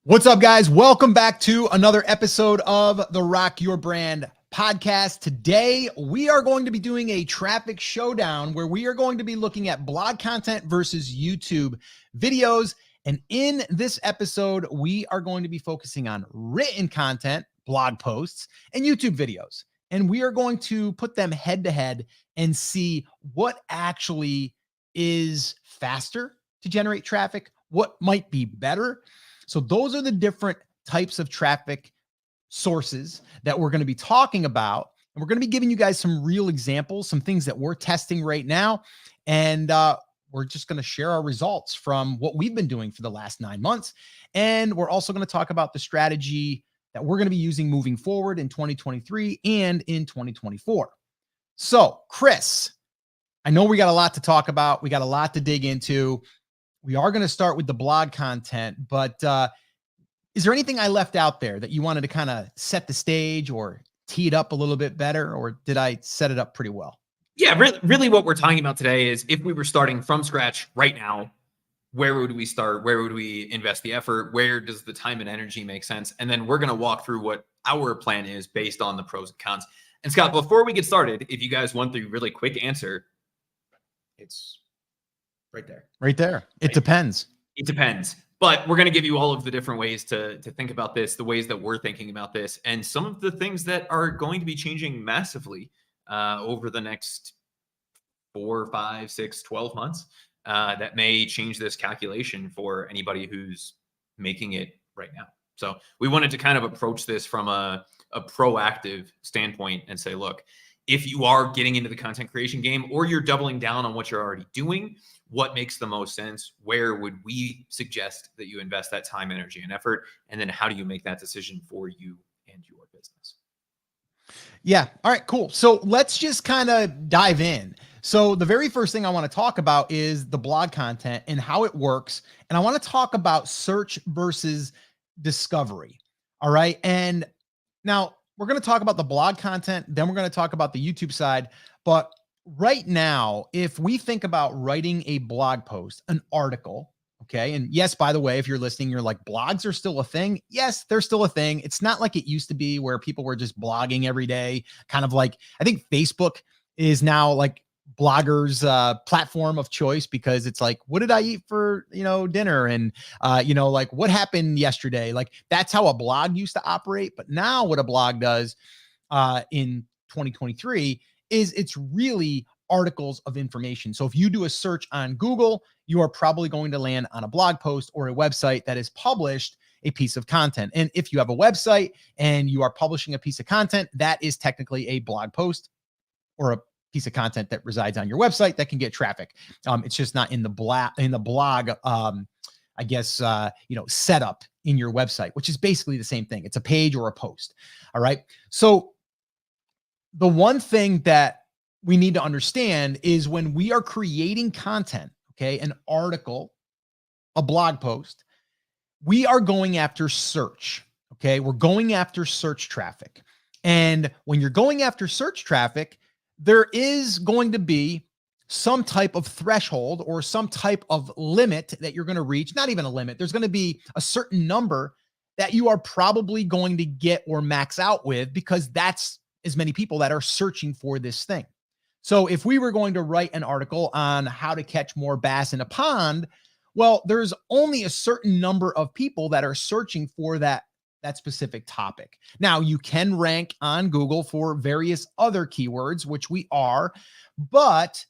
What's up, guys? Welcome back to another episode of the Rock Your Brand podcast. Today, we are going to be doing a traffic showdown where we are going to be looking at blog content versus YouTube videos. And in this episode, we are going to be focusing on written content, blog posts, and YouTube videos. And we are going to put them head to head and see what actually is faster to generate traffic, what might be better. So those are the different types of traffic sources that we're going to be talking about. And we're going to be giving you guys some real examples, some things that we're testing right now. And we're just going to share our results from what we've been doing for the last 9 months. And we're also going to talk about the strategy that we're going to be using moving forward in 2023 and in 2024. So, Chris, I know we got a lot to talk about. We got a lot to dig into. We are going to start with the blog content, but is there anything I left out there that you wanted to kind of set the stage or tee it up a little bit better, or did I set it up pretty well? Yeah, really what we're talking about today is if we were starting from scratch right now, where would we start? Where would we invest the effort? Where does the time and energy make sense? And then we're going to walk through what our plan is based on the pros and cons. And Scott, before we get started, if you guys want the really quick answer, it's right there. Right there. It depends. It depends. But we're going to give you all of the different ways to think about this, the ways that we're thinking about this, and some of the things that are going to be changing massively over the next 4, 5, 6, 12 months that may change this calculation for anybody who's making it right now. So we wanted to kind of approach this from a proactive standpoint and say, look, if you are getting into the content creation game or you're doubling down on what you're already doing, what makes the most sense? Where would we suggest that you invest that time, energy, and effort? And then how do you make that decision for you and your business? Yeah. All right, cool. So let's just kind of dive in. So the very first thing I want to talk about is the blog content and how it works. And I want to talk about search versus discovery. All right. And now we're going to talk about the blog content, then we're going to talk about the YouTube side. But right now, if we think about writing a blog post, an article, okay, and yes, by the way, if you're listening, you're like, blogs are still a thing. Yes, they're still a thing. It's not like it used to be where people were just blogging every day, kind of like, I think Facebook is now like bloggers platform of choice, because it's like, what did I eat for dinner, and like what happened yesterday. Like that's how a blog used to operate. But now what a blog does in 2023 is it's really articles of information. So if you do a search on Google, you are probably going to land on a blog post or a website that has published a piece of content. And if you have a website and you are publishing a piece of content, that is technically a blog post or a piece of content that resides on your website that can get traffic. It's just not in the blog, I guess, setup in your website, which is basically the same thing. It's a page or a post. All right. So the one thing that we need to understand is when we are creating content, okay, an article, a blog post, we are going after search. Okay. We're going after search traffic. And when you're going after search traffic, there is going to be some type of threshold or some type of limit that you're going to reach. Not even a limit. There's going to be a certain number that you are probably going to get or max out with, because that's as many people that are searching for this thing. So if we were going to write an article on how to catch more bass in a pond, well, there's only a certain number of people that are searching for that specific topic. Now, you can rank on Google for various other keywords, which we are, but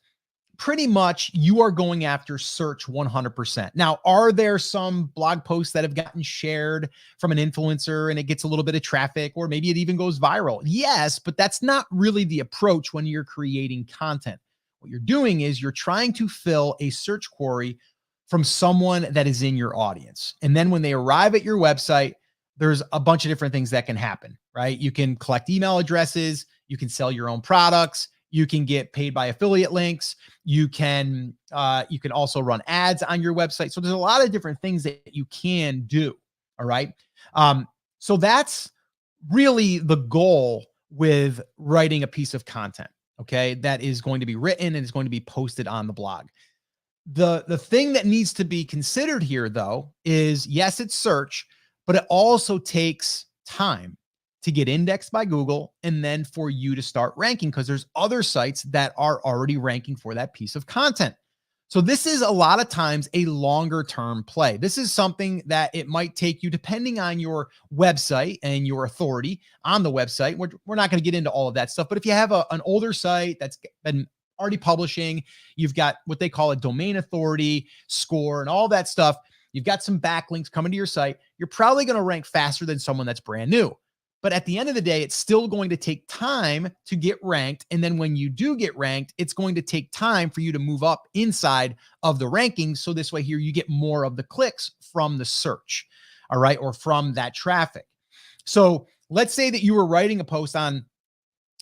pretty much you are going after search 100%. Now, are there some blog posts that have gotten shared from an influencer and it gets a little bit of traffic, or maybe it even goes viral? Yes, but that's not really the approach when you're creating content. What you're doing is you're trying to fill a search query from someone that is in your audience. And then when they arrive at your website, there's a bunch of different things that can happen, right? You can collect email addresses, you can sell your own products, you can get paid by affiliate links, you can also run ads on your website. So there's a lot of different things that you can do. All right. So that's really the goal with writing a piece of content. Okay. That is going to be written and is going to be posted on the blog. The thing that needs to be considered here, though, is yes, it's search, but it also takes time to get indexed by Google and then for you to start ranking, because there's other sites that are already ranking for that piece of content. So this is a lot of times a longer term play. This is something that it might take you, depending on your website and your authority on the website. We're not going to get into all of that stuff, but if you have an older site that's been already publishing, you've got what they call a domain authority score and all that stuff, you've got some backlinks coming to your site, you're probably going to rank faster than someone that's brand new. But at the end of the day, it's still going to take time to get ranked. And then when you do get ranked, it's going to take time for you to move up inside of the rankings. So this way here, you get more of the clicks from the search, all right, or from that traffic. So let's say that you were writing a post on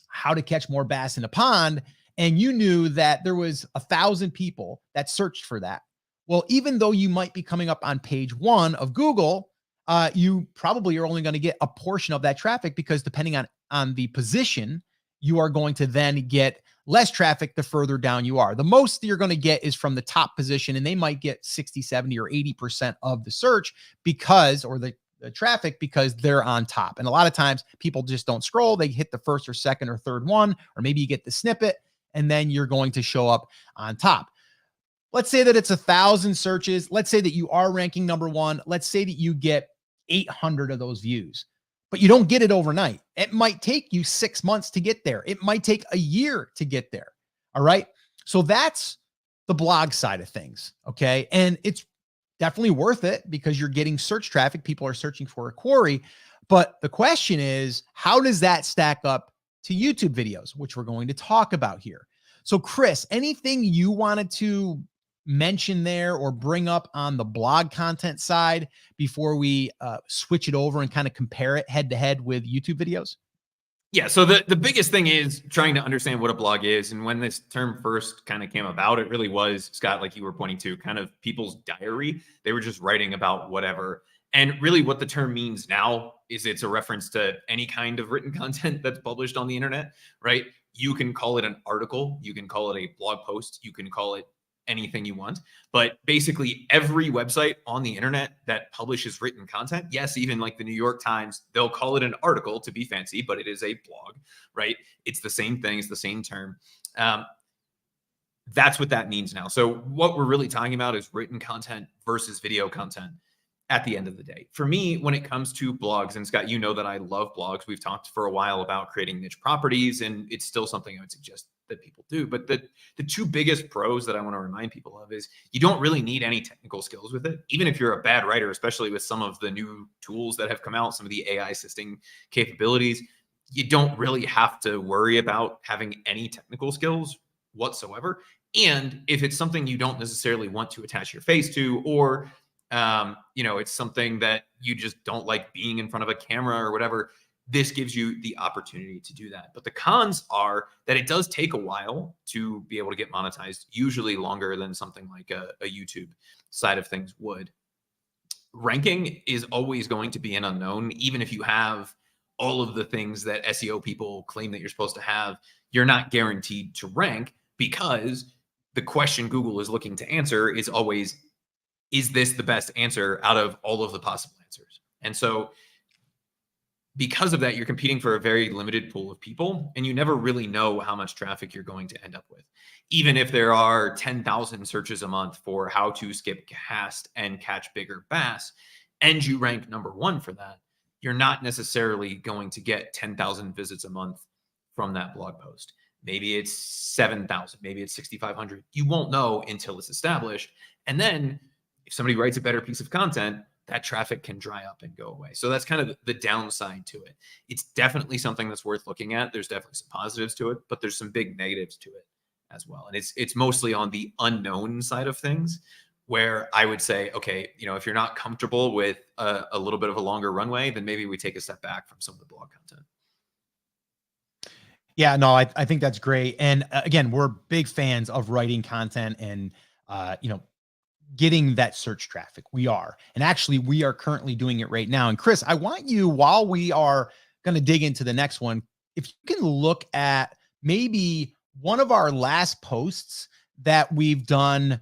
how to catch more bass in a pond, and you knew that there was 1,000 people that searched for that. Well, even though you might be coming up on page 1 of Google, you probably are only going to get a portion of that traffic, because depending on the position, you are going to then get less traffic the further down you are. The most you're going to get is from the top position, and they might get 60, 70, or 80% of the search because, or the traffic, because they're on top. And a lot of times people just don't scroll. They hit the first or second or third one, or maybe you get the snippet, and then you're going to show up on top. Let's say that it's 1,000 searches. Let's say that you are ranking number 1. Let's say that you get 800 of those views, but you don't get it overnight. It might take you 6 months to get there. It might take a year to get there. All right. So that's the blog side of things. Okay. And it's definitely worth it because you're getting search traffic. People are searching for a query. But the question is, how does that stack up to YouTube videos, which we're going to talk about here? So Chris, anything you wanted to mention there or bring up on the blog content side before we switch it over and kind of compare it head to head with YouTube videos? Yeah, so the biggest thing is trying to understand what a blog is. And when this term first kind of came about, it really was, Scott, like you were pointing to, kind of people's diary. They were just writing about whatever. And really what the term means now is it's a reference to any kind of written content that's published on the internet, right? You can call it an article. You can call it a blog post. You can call it anything you want. But basically every website on the internet that publishes written content, yes, even like the New York Times, they'll call it an article to be fancy, but it is a blog, right? It's the same thing. It's the same term. That's what that means now. So what we're really talking about is written content versus video content at the end of the day. For me, when it comes to blogs, and Scott, you know that I love blogs. We've talked for a while about creating niche properties, and it's still something I would suggest that people do. But the two biggest pros that I want to remind people of is you don't really need any technical skills with it. Even if you're a bad writer, especially with some of the new tools that have come out, some of the AI assisting capabilities, you don't really have to worry about having any technical skills whatsoever. And if it's something you don't necessarily want to attach your face to, or it's something that you just don't like being in front of a camera or whatever, this gives you the opportunity to do that. But the cons are that it does take a while to be able to get monetized, usually longer than something like a YouTube side of things would. Ranking is always going to be an unknown. Even if you have all of the things that SEO people claim that you're supposed to have, you're not guaranteed to rank, because the question Google is looking to answer is always, is this the best answer out of all of the possible answers? And so because of that, you're competing for a very limited pool of people, and you never really know how much traffic you're going to end up with. Even if there are 10,000 searches a month for how to skip cast and catch bigger bass, and you rank number 1 for that, you're not necessarily going to get 10,000 visits a month from that blog post. Maybe it's 7,000, maybe it's 6,500. You won't know until it's established. And then if somebody writes a better piece of content, that traffic can dry up and go away. So that's kind of the downside to it. It's definitely something that's worth looking at. There's definitely some positives to it, but there's some big negatives to it as well. And it's mostly on the unknown side of things, where I would say, okay, if you're not comfortable with a little bit of a longer runway, then maybe we take a step back from some of the blog content. Yeah, no, I think that's great. And again, we're big fans of writing content and, getting that search traffic. We are. And actually, we are currently doing it right now. And Chris, I want you, while we are going to dig into the next one, if you can look at maybe one of our last posts that we've done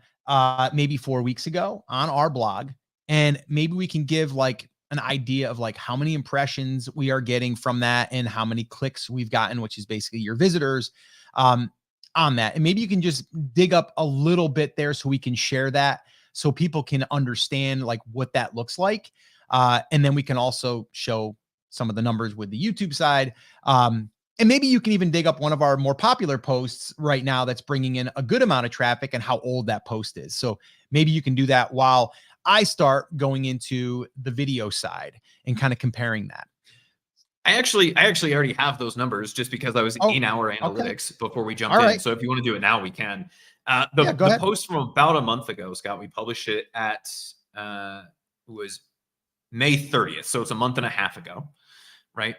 maybe 4 weeks ago on our blog, and maybe we can give like an idea of like how many impressions we are getting from that and how many clicks we've gotten, which is basically your visitors on that. And maybe you can just dig up a little bit there so we can share that so people can understand like what that looks like. And then we can also show some of the numbers with the YouTube side. And maybe you can even dig up one of our more popular posts right now that's bringing in a good amount of traffic and how old that post is. So maybe you can do that while I start going into the video side and kind of comparing that. I actually already have those numbers just because I was in our analytics before we jumped in. So if you want to do it now, we can. The post from about a month ago, Scott, we published it at was May 30th. So it's a month and a half ago, right?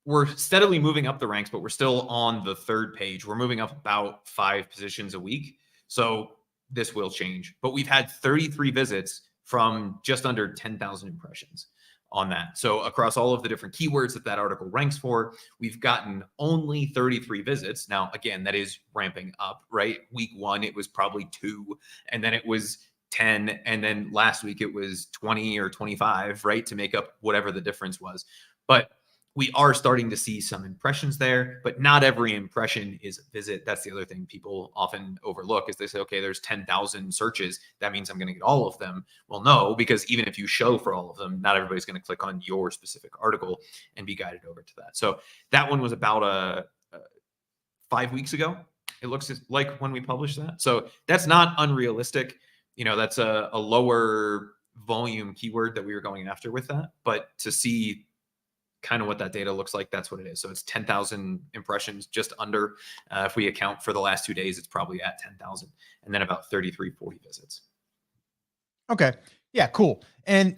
We're steadily moving up the ranks, but we're still on the third page. We're moving up about 5 positions a week. So this will change. But we've had 33 visits from just under 10,000 impressions on that. So across all of the different keywords that article ranks for, we've gotten only 33 visits. Now, again, that is ramping up, right? Week 1, it was probably 2, and then it was 10, and then last week it was 20 or 25, right? To make up whatever the difference was. But we are starting to see some impressions there, but not every impression is a visit. That's the other thing people often overlook is they say, okay, there's 10,000 searches. That means I'm going to get all of them. Well, no, because even if you show for all of them, not everybody's going to click on your specific article and be guided over to that. So that one was about 5 weeks ago. It looks like when we published that. So that's not unrealistic. You know, that's a lower volume keyword that we were going after with that. But to see kind of what that data looks like, that's what it is. So it's 10,000 impressions, just under. If we account for the last 2 days, it's probably at 10,000, and then about 33, 40 visits. Okay. Yeah, cool. And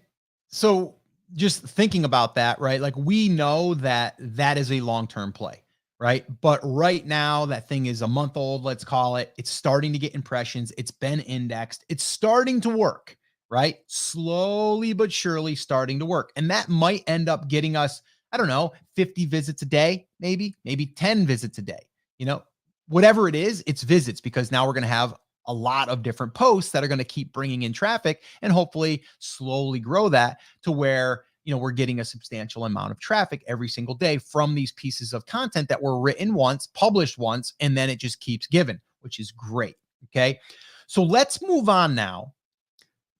so just thinking about that, right? Like we know that that is a long-term play, right? But right now that thing is a month old, let's call it. It's starting to get impressions. It's been indexed. It's starting to work, right? Slowly but surely starting to work. And that might end up getting us, I don't know, 50 visits a day, maybe 10 visits a day, you know, whatever it is, it's visits, because now we're going to have a lot of different posts that are going to keep bringing in traffic and hopefully slowly grow that to where, you know, we're getting a substantial amount of traffic every single day from these pieces of content that were written once, published once, and then it just keeps giving, which is great. Okay. So let's move on now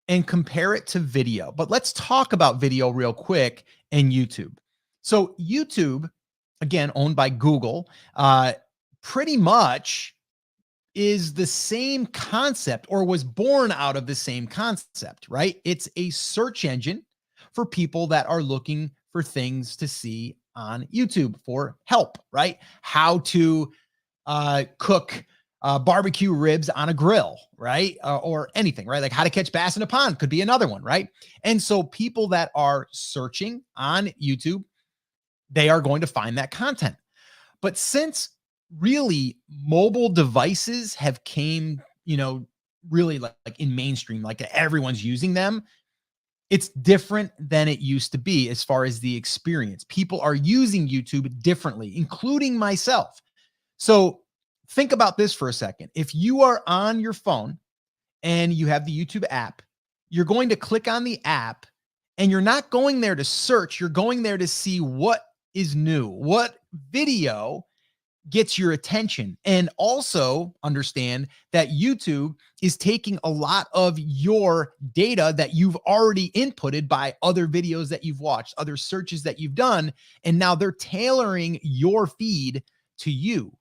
and compare it to video. But let's talk about video real quick and YouTube. So YouTube, again, owned by Google, pretty much is the same concept, or was born out of the same concept, right? It's a search engine for people that are looking for things to see on YouTube for help, right? How to cook barbecue ribs on a grill, right? Or anything, right? Like how to catch bass in a pond could be another one, right? And so people that are searching on YouTube, they are going to find that content. But since really mobile devices have came, you know, really like in mainstream, like everyone's using them, it's different than it used to be as far as the experience. People are using YouTube differently, including myself. So think about this for a second. If you are on your phone and you have the YouTube app, you're going to click on the app and you're not going there to search. You're going there to see what is new, what video gets your attention. And also understand that YouTube is taking a lot of your data that you've already inputted by other videos that you've watched, other searches that you've done, and now they're tailoring your feed to you,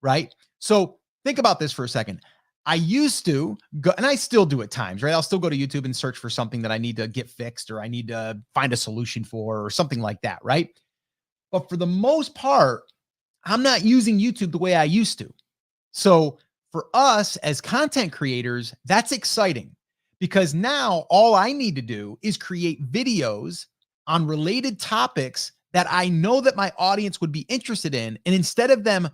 right? So think about this for a second. I used to go, and I still do at times, right? I'll still go to YouTube and search for something that I need to get fixed or I need to find a solution for or something like that, right? But for the most part, I'm not using YouTube the way I used to. So for us as content creators, that's exciting because now all I need to do is create videos on related topics that I know that my audience would be interested in. And instead of them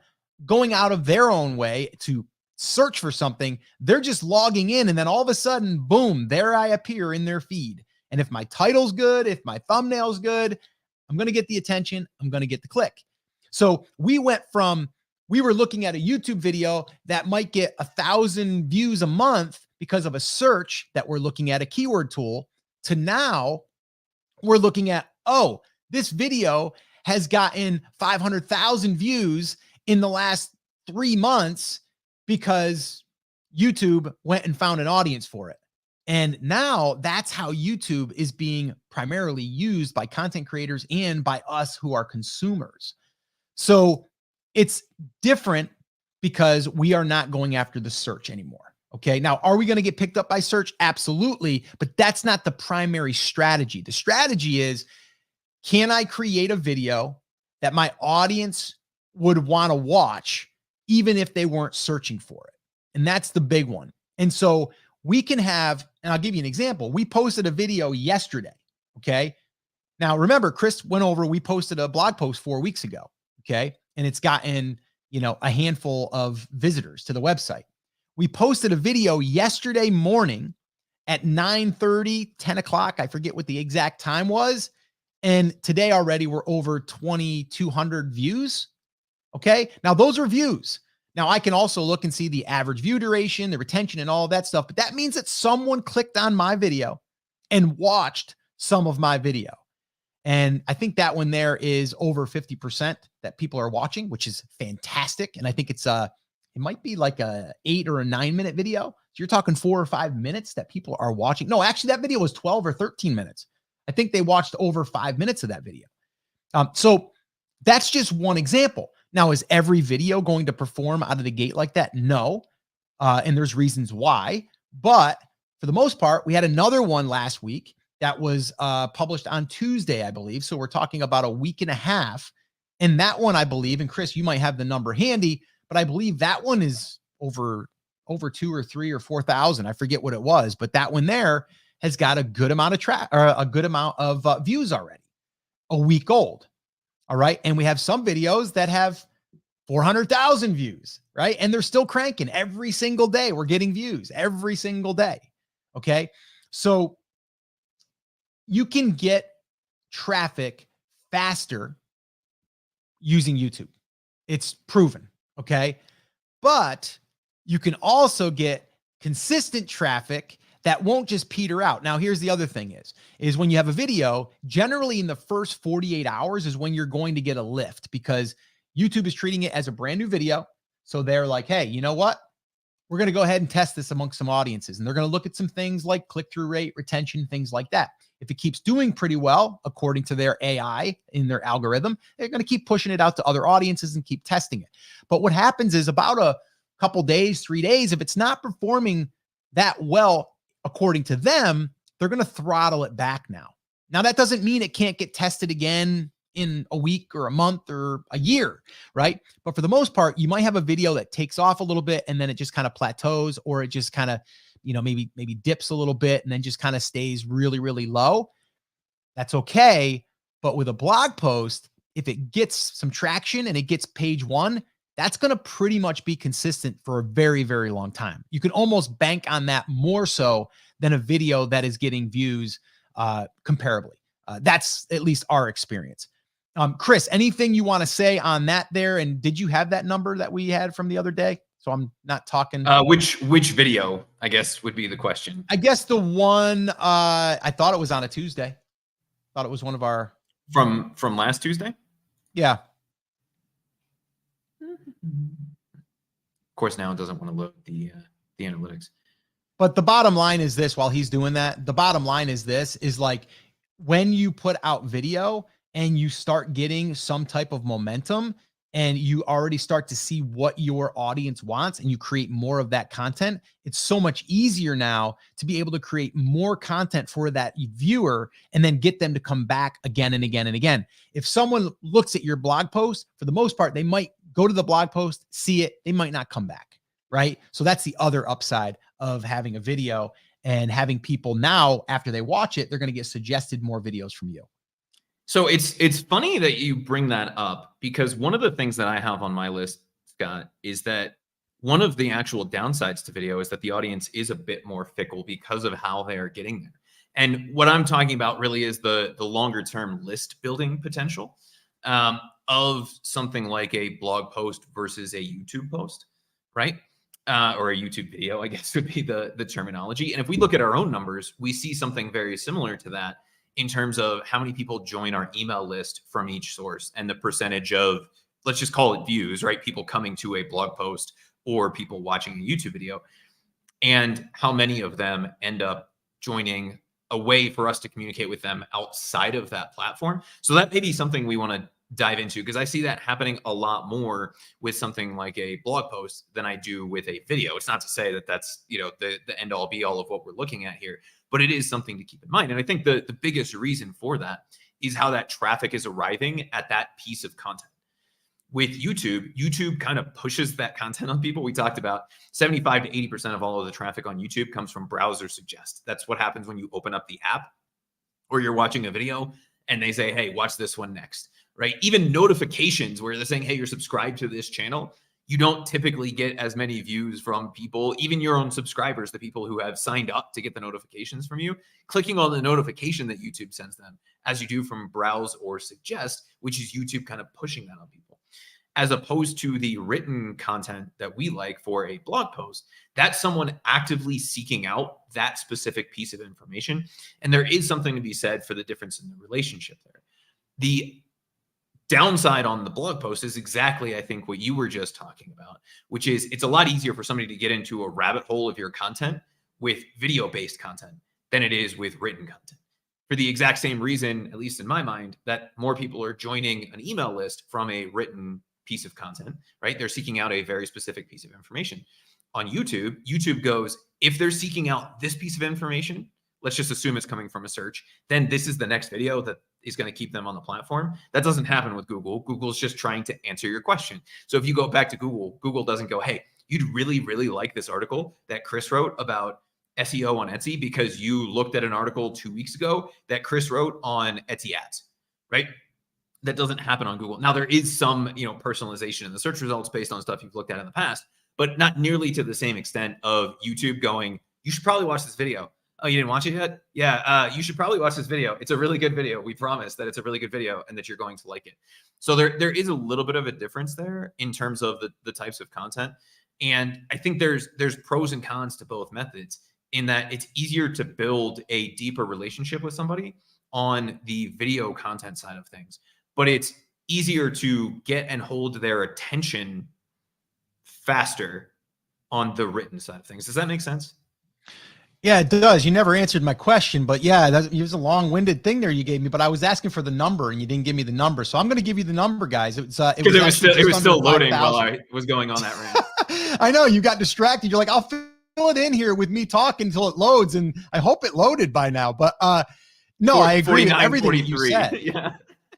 going out of their own way to search for something, they're just logging in. And then all of a sudden, boom, there I appear in their feed. And if my title's good, if my thumbnail's good, I'm going to get the attention. I'm going to get the click. So we went from, we were looking at a YouTube video that might get 1,000 views a month because of a search that we're looking at a keyword tool. to now we're looking at, oh, this video has gotten 500,000 views in the last 3 months because YouTube went and found an audience for it. And now that's how YouTube is being primarily used by content creators and by us who are consumers. So it's different because we are not going after the search anymore. Okay. Now, are we going to get picked up by search? Absolutely. But that's not the primary strategy. The strategy is, can I create a video that my audience would want to watch even if they weren't searching for it? And that's the big one. And so we can have, and I'll give you an example. We posted a video yesterday. Okay. Now remember, Chris went over, we posted a blog post 4 weeks ago. Okay. And it's gotten, a handful of visitors to the website. We posted a video yesterday morning at 9:30, 10 o'clock. I forget what the exact time was. And today already we're over 2,200 views. Okay. Now those are views. Now I can also look and see the average view duration, the retention and all of that stuff. But that means that someone clicked on my video and watched some of my video. And I think that one there is over 50% that people are watching, which is fantastic. And I think it might be like a 8 or a 9 minute video. So you're talking 4 or 5 minutes that people are watching. No, actually that video was 12 or 13 minutes. I think they watched over 5 minutes of that video. So that's just one example. Now, is every video going to perform out of the gate like that? No. And there's reasons why. But for the most part, we had another one last week that was published on Tuesday, I believe. So we're talking about a week and a half. And that one, I believe, and Chris, you might have the number handy, but I believe that one is over 2 or 3 or 4,000. I forget what it was, but that one there has got a good amount of views already, a week old. All right. And we have some videos that have 400,000 views, right? And they're still cranking every single day. We're getting views every single day. Okay. So you can get traffic faster using YouTube. It's proven. Okay. But you can also get consistent traffic that won't just peter out. Now, here's the other thing is when you have a video, generally in the first 48 hours is when you're going to get a lift because YouTube is treating it as a brand new video. So they're like, hey, you know what? We're going to go ahead and test this amongst some audiences. And they're going to look at some things like click-through rate, retention, things like that. If it keeps doing pretty well, according to their AI in their algorithm, they're going to keep pushing it out to other audiences and keep testing it. But what happens is about a couple days, 3 days, if it's not performing that well, according to them, they're going to throttle it back now. Now, that doesn't mean it can't get tested again in a week or a month or a year, right? But for the most part, you might have a video that takes off a little bit and then it just kind of plateaus, or it just kind of, maybe dips a little bit and then just kind of stays really, really low. That's okay. But with a blog post, if it gets some traction and it gets page 1, that's going to pretty much be consistent for a very, very long time. You can almost bank on that more so than a video that is getting views comparably. That's at least our experience. Chris, anything you want to say on that there? And did you have that number that we had from the other day? So I'm not talking. Which video, I guess, would be the question. I guess the one, I thought it was on a Tuesday. Thought it was one of our. From last Tuesday? Yeah. Of course, now it doesn't want to load the analytics. But the bottom line is this, while he's doing that, the bottom line is this, is like when you put out video and you start getting some type of momentum and you already start to see what your audience wants and you create more of that content, it's so much easier now to be able to create more content for that viewer and then get them to come back again and again and again. If someone looks at your blog post, for the most part, they might go to the blog post, see it, they might not come back, right? So that's the other upside of having a video and having people now, after they watch it, they're going to get suggested more videos from you. So it's funny that you bring that up, because one of the things that I have on my list, Scott, is that one of the actual downsides to video is that the audience is a bit more fickle because of how they are getting there. And what I'm talking about really is the longer term list building potential of something like a blog post versus a YouTube post, right? or a YouTube video, I guess would be the terminology. And if we look at our own numbers, we see something very similar to that in terms of how many people join our email list from each source and the percentage of, let's just call it views, right? People coming to a blog post or people watching a YouTube video, and how many of them end up joining a way for us to communicate with them outside of that platform. So that may be something we want to dive into, because I see that happening a lot more with something like a blog post than I do with a video. It's not to say that that's, you know, the end all be all of what we're looking at here, but it is something to keep in mind. And I think the biggest reason for that is how that traffic is arriving at that piece of content. With YouTube, YouTube kind of pushes that content on people. We talked about 75 to 80% of all of the traffic on YouTube comes from browser suggest. That's what happens when you open up the app or you're watching a video and they say, hey, watch this one next, right? Even notifications where they're saying, hey, you're subscribed to this channel. You don't typically get as many views from people, even your own subscribers, the people who have signed up to get the notifications from you, clicking on the notification that YouTube sends them, as you do from browse or suggest, which is YouTube kind of pushing that on people. As opposed to the written content that we like for a blog post, that's someone actively seeking out that specific piece of information. And there is something to be said for the difference in the relationship there. The downside on the blog post is exactly, I think, what you were just talking about, which is it's a lot easier for somebody to get into a rabbit hole of your content with video-based content than it is with written content. For the exact same reason, at least in my mind, that more people are joining an email list from a written piece of content, right? They're seeking out a very specific piece of information. On YouTube, YouTube goes, if they're seeking out this piece of information, let's just assume it's coming from a search, then this is the next video that is going to keep them on the platform. That doesn't happen with Google. Google's just trying to answer your question. So if you go back to Google, Google doesn't go, hey, you'd really, really like this article that Chris wrote about SEO on Etsy because you looked at an article 2 weeks ago that Chris wrote on Etsy ads, right? That doesn't happen on Google. Now there is some, you know, personalization in the search results based on stuff you've looked at in the past, but not nearly to the same extent of YouTube going, you should probably watch this video. Oh, you didn't watch it yet? Yeah, you should probably watch this video. It's a really good video. We promise that it's a really good video and that you're going to like it. So there is a little bit of a difference there in terms of the types of content. And I think there's pros and cons to both methods in that it's easier to build a deeper relationship with somebody on the video content side of things, but it's easier to get and hold their attention faster on the written side of things. Does that make sense? Yeah, it does. You never answered my question, but yeah, it was a long-winded thing there you gave me, but I was asking for the number and you didn't give me the number. So I'm going to give you the number, guys. It was still loading while I was going on that rant. I know you got distracted. You're like, I'll fill it in here with me talking until it loads. And I hope it loaded by now, but no, I agree with everything that you said.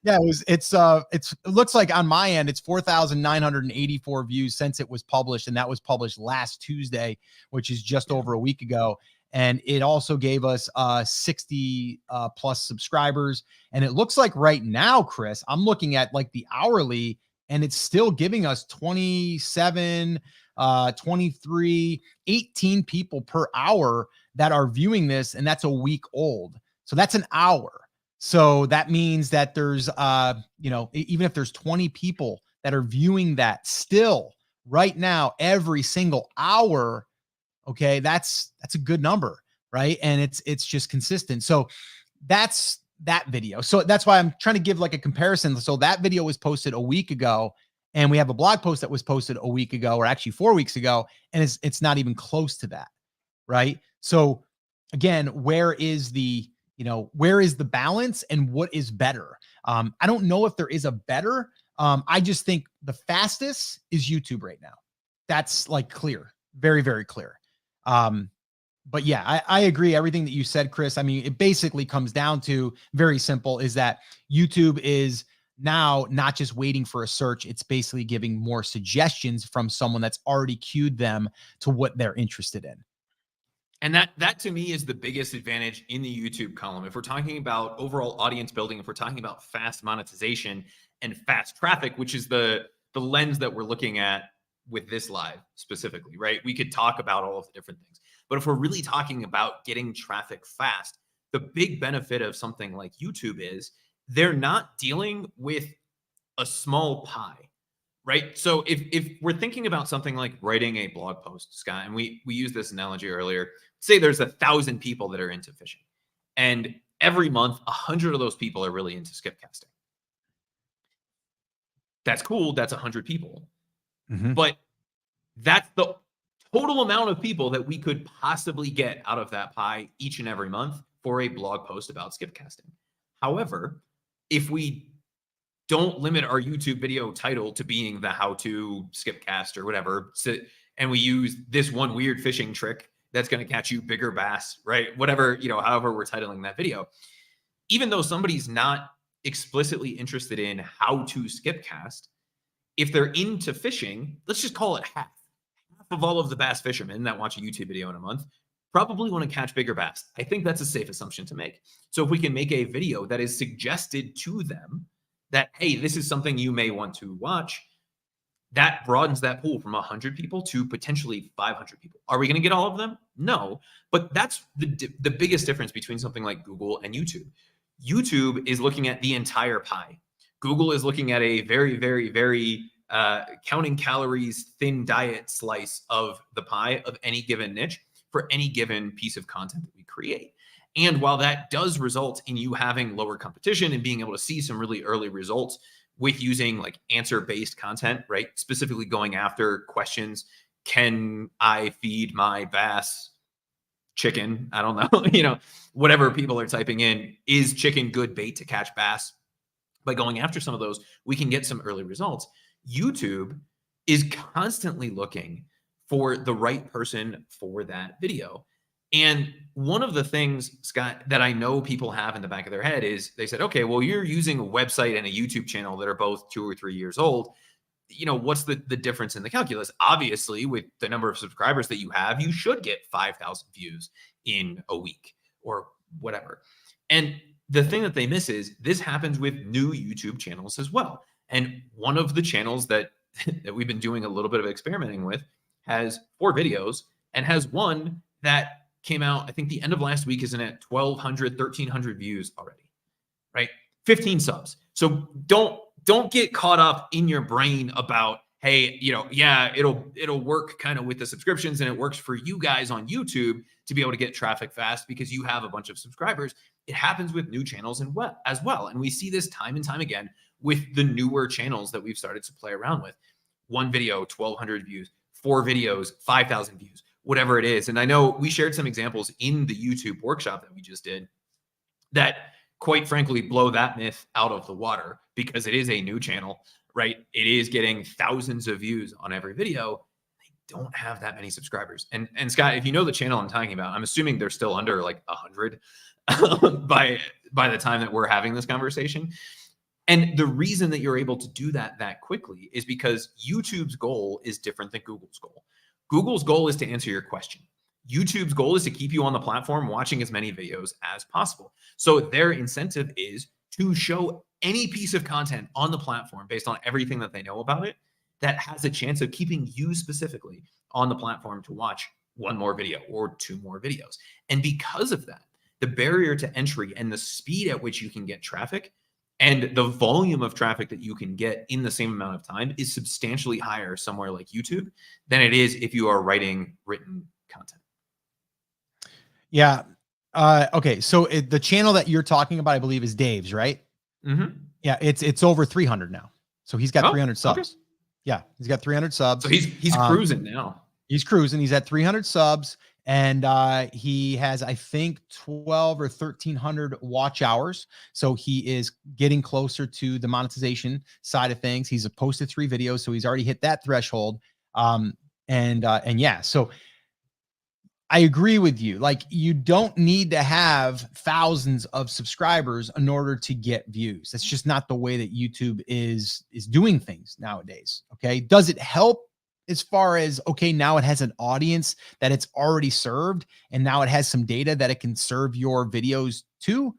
Yeah, it looks like on my end, it's 4,984 views since it was published. And that was published last Tuesday, which is just over a week ago. And it also gave us 60 plus subscribers. And it looks like right now, Chris, I'm looking at like the hourly and it's still giving us 27, 23, 18 people per hour that are viewing this. And that's a week old. So that's an hour. So that means that there's, you know, even if there's 20 people that are viewing that still right now, every single hour, okay, that's a good number, right? And it's just consistent. So that's that video. So that's why I'm trying to give like a comparison. So that video was posted a week ago, and we have a blog post that was posted a week ago, or actually 4 weeks ago, and it's not even close to that, right? So again, where is the balance and what is better? I don't know if there is a better. I just think the fastest is YouTube right now. That's like clear, very, very clear. But yeah, I agree. Everything that you said, Chris. I mean, it basically comes down to very simple is that YouTube is now not just waiting for a search. It's basically giving more suggestions from someone that's already queued them to what they're interested in. And that to me is the biggest advantage in the YouTube column. If we're talking about overall audience building, if we're talking about fast monetization and fast traffic, which is the lens that we're looking at with this live specifically, right? We could talk about all of the different things. But if we're really talking about getting traffic fast, the big benefit of something like YouTube is they're not dealing with a small pie. right? So if we're thinking about something like writing a blog post, Scott, and we used this analogy earlier, say there's 1,000 people that are into fishing, and every month 100 of those people are really into skip casting. That's cool. That's 100 people, but that's the total amount of people that we could possibly get out of that pie each and every month for a blog post about skip casting. However, if we don't limit our YouTube video title to being the how-to skip cast or whatever, and we use this one weird fishing trick that's going to catch you bigger bass, right? Whatever, however we're titling that video, even though somebody's not explicitly interested in how to skip cast, if they're into fishing, let's just call it half of all of the bass fishermen that watch a YouTube video in a month probably want to catch bigger bass. I think that's a safe assumption to make. So if we can make a video that is suggested to them that, hey, this is something you may want to watch, that broadens that pool from 100 people to potentially 500 people. Are we going to get all of them? No, but that's the biggest difference between something like Google and YouTube. YouTube is looking at the entire pie. Google is looking at a very, very, very counting calories, thin diet slice of the pie of any given niche for any given piece of content that we create. And while that does result in you having lower competition and being able to see some really early results with using like answer-based content, right? Specifically going after questions, can I feed my bass chicken? I don't know, whatever people are typing in, is chicken good bait to catch bass? By going after some of those, we can get some early results. YouTube is constantly looking for the right person for that video. And one of the things, Scott, that I know people have in the back of their head is they said, okay, well, you're using a website and a YouTube channel that are both 2 or 3 years old. What's the difference in the calculus? Obviously, with the number of subscribers that you have, you should get 5,000 views in a week or whatever. And the thing that they miss is this happens with new YouTube channels as well. And one of the channels that we've been doing a little bit of experimenting with has 4 videos and has one that came out, I think the end of last week, is at 1,200, 1,300 views already, right? 15 subs. So don't get caught up in your brain about, hey, yeah, it'll work kind of with the subscriptions and it works for you guys on YouTube to be able to get traffic fast because you have a bunch of subscribers. It happens with new channels as well. And we see this time and time again with the newer channels that we've started to play around with. 1 video, 1,200 views, 4 videos, 5,000 views, whatever it is. And I know we shared some examples in the YouTube workshop that we just did that, quite frankly, blow that myth out of the water because it is a new channel, right? It is getting thousands of views on every video. They don't have that many subscribers. And Scott, if you know the channel I'm talking about, I'm assuming they're still under like 100 by the time that we're having this conversation. And the reason that you're able to do that quickly is because YouTube's goal is different than Google's goal. Google's goal is to answer your question. YouTube's goal is to keep you on the platform watching as many videos as possible. So their incentive is to show any piece of content on the platform based on everything that they know about it that has a chance of keeping you specifically on the platform to watch 1 more video or 2 more videos. And because of that, the barrier to entry and the speed at which you can get traffic and the volume of traffic that you can get in the same amount of time is substantially higher somewhere like YouTube than it is if you are writing written content. Yeah. Okay. So the channel that you're talking about, I believe, is Dave's, right? Mm-hmm. Yeah. It's over 300 now. So he's got 300 subs. Okay. Yeah. He's got 300 subs. So he's cruising now. He's cruising. He's at 300 subs. And he has, I think, 12 or 1,300 watch hours. So he is getting closer to the monetization side of things. He's posted 3 videos, so he's already hit that threshold. And yeah, so I agree with you. Like, you don't need to have thousands of subscribers in order to get views. That's just not the way that YouTube is doing things nowadays. Okay, does it help? As far as, okay, now it has an audience that it's already served, and now it has some data that it can serve your videos to,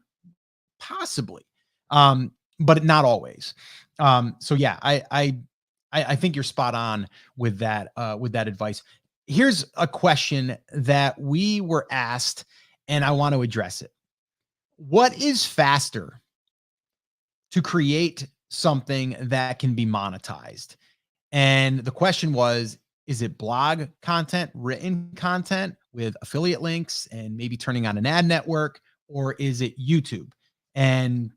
possibly, but not always. So yeah, I think you're spot on with that advice. Here's a question that we were asked, and I want to address it. What is faster to create something that can be monetized? And the question was, is it blog content, written content with affiliate links and maybe turning on an ad network, or is it YouTube and,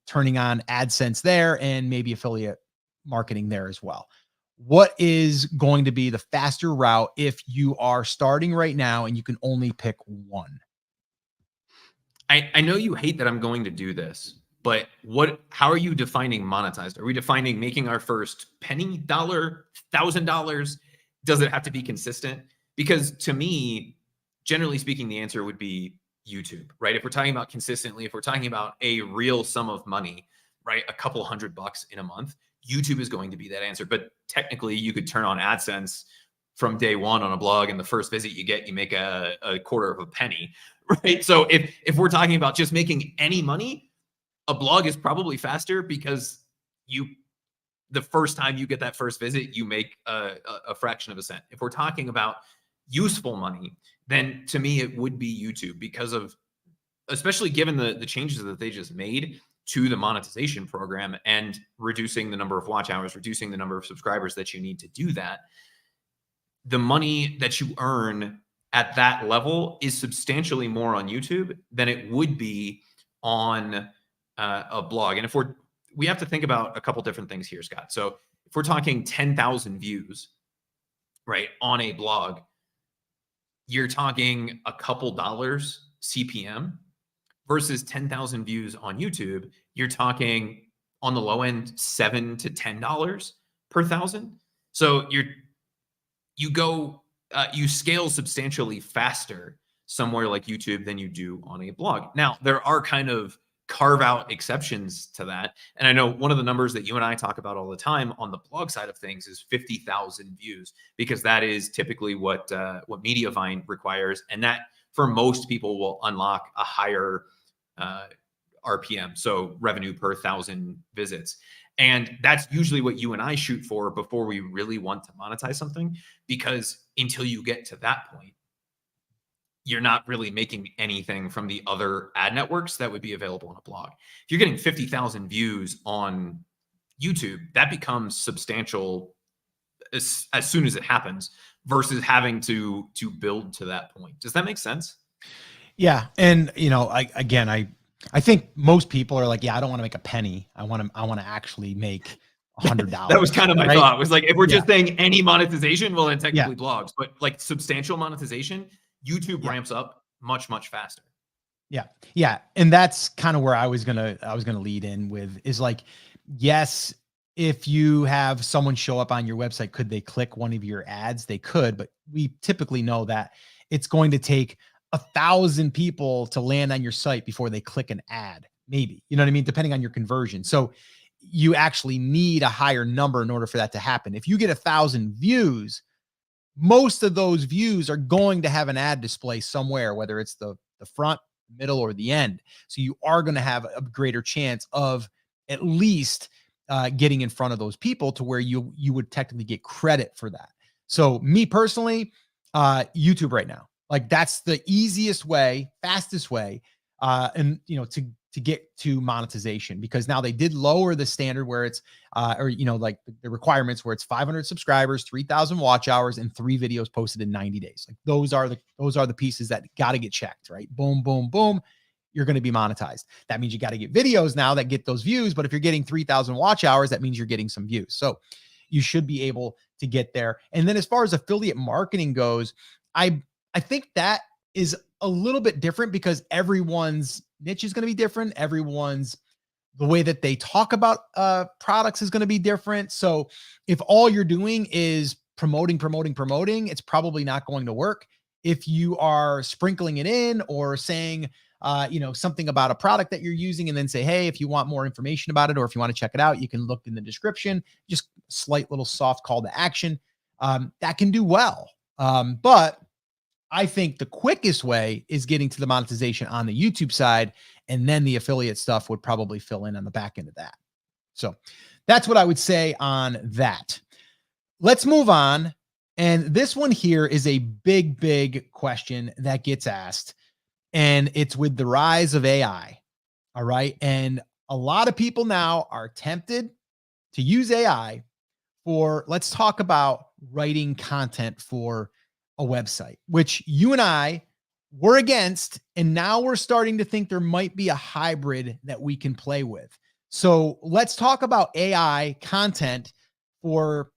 turning on AdSense there and maybe affiliate marketing there as well? What is going to be the faster route if you are starting right now and you can only pick one? I know you hate that I'm going to do this, but how are you defining monetized? Are we defining making our first penny dollar, $1,000? Does it have to be consistent? Because to me, generally speaking, the answer would be YouTube, right? If we're talking about consistently, if we're talking about a real sum of money, right? A couple $100 in a month, YouTube is going to be that answer. But technically you could turn on AdSense from day one on a blog, and the first visit you make a quarter of a penny, right? So if we're talking about just making any money, a blog is probably faster because the first time you get that first visit, you make a fraction of a cent. If we're talking about useful money, then to me, it would be YouTube because of, especially given the changes that they just made to the monetization program and reducing the number of watch hours, reducing the number of subscribers that you need to do that. The money that you earn at that level is substantially more on YouTube than it would be on a blog. And we have to think about a couple different things here, Scott. So if we're talking 10,000 views, right, on a blog, you're talking a couple dollars CPM versus 10,000 views on YouTube. You're talking on the low end, $7 to $10 per thousand. So you scale substantially faster somewhere like YouTube than you do on a blog. Now, there are kind of carve out exceptions to that. And I know one of the numbers that you and I talk about all the time on the blog side of things is 50,000 views, because that is typically what Mediavine requires. And that for most people will unlock a higher RPM. So revenue per 1,000 visits. And that's usually what you and I shoot for before we really want to monetize something, because until you get to that point, you're not really making anything from the other ad networks that would be available on a blog. If you're getting 50,000 views on YouTube, that becomes substantial as soon as it happens versus having to build to that point. Does that make sense? Yeah. And, I think most people are like, yeah, I don't want to make a penny. I want to actually make $100. That was kind of my thought. It was like, if we're just saying any monetization, well, then technically blogs, but like substantial monetization, YouTube ramps up much, much faster. Yeah. Yeah. And that's kind of where I was going to lead in with, is like, yes, if you have someone show up on your website, could they click one of your ads? They could, but we typically know that it's going to take 1,000 people to land on your site before they click an ad, maybe, you know what I mean? Depending on your conversion. So you actually need a higher number in order for that to happen. If you get 1,000 views, most of those views are going to have an ad display somewhere, whether it's the front, middle, or the end. So you are going to have a greater chance of at least getting in front of those people to where you would technically get credit for that. So me personally, YouTube right now. Like that's the easiest way, fastest way, to get to monetization, because now they did lower the standard where it's, like the requirements where it's 500 subscribers, 3,000 watch hours, and 3 videos posted in 90 days. Like those are the pieces that got to get checked, right? Boom, boom, boom. You're going to be monetized. That means you got to get videos now that get those views. But if you're getting 3,000 watch hours, that means you're getting some views. So you should be able to get there. And then as far as affiliate marketing goes, I think that is a little bit different because everyone's niche is going to be different. The way that they talk about products is going to be different. So if all you're doing is promoting, it's probably not going to work. If you are sprinkling it in or saying, something about a product that you're using and then say, hey, if you want more information about it, or if you want to check it out, you can look in the description, just slight little soft call to action. That can do well. But I think the quickest way is getting to the monetization on the YouTube side, and then the affiliate stuff would probably fill in on the back end of that. So that's what I would say on that. Let's move on. And this one here is a big, big question that gets asked, and it's with the rise of AI. All right. And a lot of people now are tempted to use AI let's talk about writing content for a website, which you and I were against. And now we're starting to think there might be a hybrid that we can play with. So let's talk about AI content for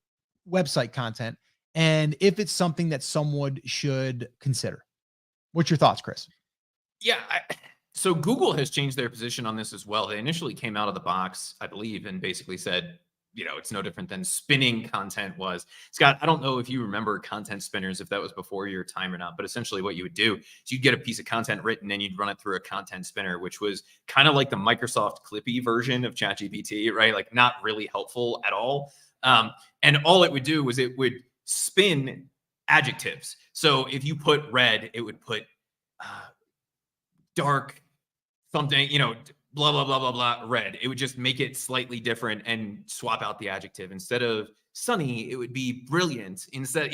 website content and if it's something that someone should consider. What's your thoughts, Chris? Yeah. So Google has changed their position on this as well. They initially came out of the box, I believe, and basically said, it's no different than spinning content was. Scott, I don't know if you remember content spinners, if that was before your time or not, but essentially what you would do is you'd get a piece of content written and you'd run it through a content spinner, which was kind of like the Microsoft Clippy version of ChatGPT, right? Like not really helpful at all. And all it would do was it would spin adjectives. So if you put red, it would put dark something, blah, blah, blah, blah, blah, red. It would just make it slightly different and swap out the adjective. Instead of sunny, it would be brilliant. Instead,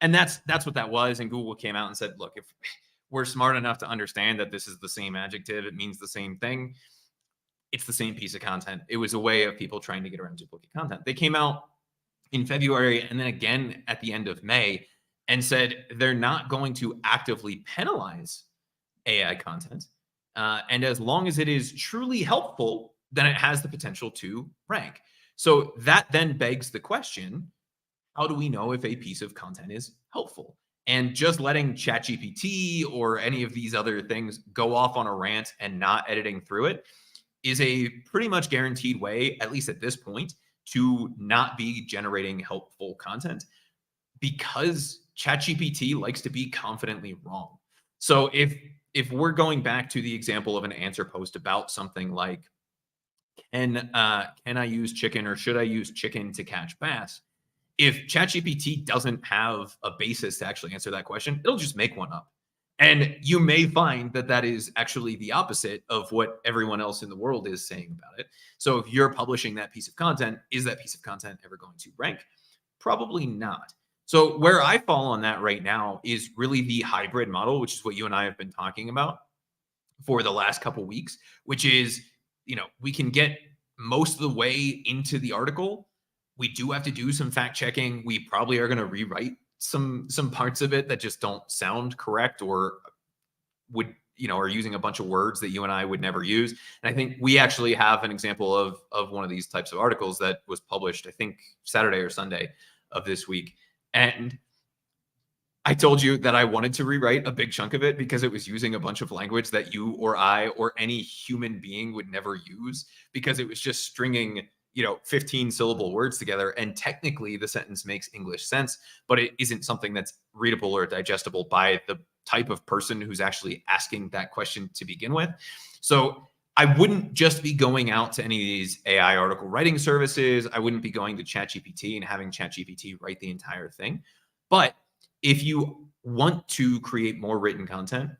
and that's what that was. And Google came out and said, look, if we're smart enough to understand that this is the same adjective, it means the same thing. It's the same piece of content. It was a way of people trying to get around duplicate content. They came out in February and then again at the end of May and said they're not going to actively penalize AI content. And as long as it is truly helpful, then it has the potential to rank. So that then begs the question, how do we know if a piece of content is helpful? And just letting ChatGPT or any of these other things go off on a rant and not editing through it is a pretty much guaranteed way, at least at this point, to not be generating helpful content, because ChatGPT likes to be confidently wrong. So if we're going back to the example of an answer post about something like, can I use chicken or should I use chicken to catch bass? If ChatGPT doesn't have a basis to actually answer that question, it'll just make one up. And you may find that that is actually the opposite of what everyone else in the world is saying about it. So if you're publishing that piece of content, is that piece of content ever going to rank? Probably not. So where I fall on that right now is really the hybrid model, which is what you and I have been talking about for the last couple of weeks, which is, we can get most of the way into the article. We do have to do some fact checking. We probably are going to rewrite some parts of it that just don't sound correct or would, are using a bunch of words that you and I would never use. And I think we actually have an example of one of these types of articles that was published, I think Saturday or Sunday of this week. And I told you that I wanted to rewrite a big chunk of it because it was using a bunch of language that you or I or any human being would never use, because it was just stringing 15 syllable words together. And technically the sentence makes English sense, but it isn't something that's readable or digestible by the type of person who's actually asking that question to begin with. So I wouldn't just be going out to any of these AI article writing services. I wouldn't be going to ChatGPT and having ChatGPT write the entire thing. But if you want to create more written content,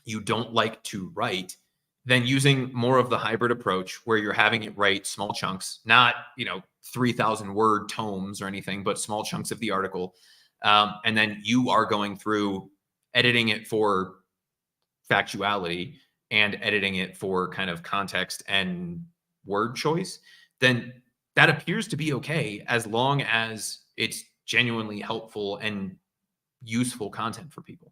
you don't like to write, then using more of the hybrid approach where you're having it write small chunks, not 3,000 word tomes or anything, but small chunks of the article. And then you are going through editing it for factuality and editing it for kind of context and word choice, then that appears to be okay as long as it's genuinely helpful and useful content for people.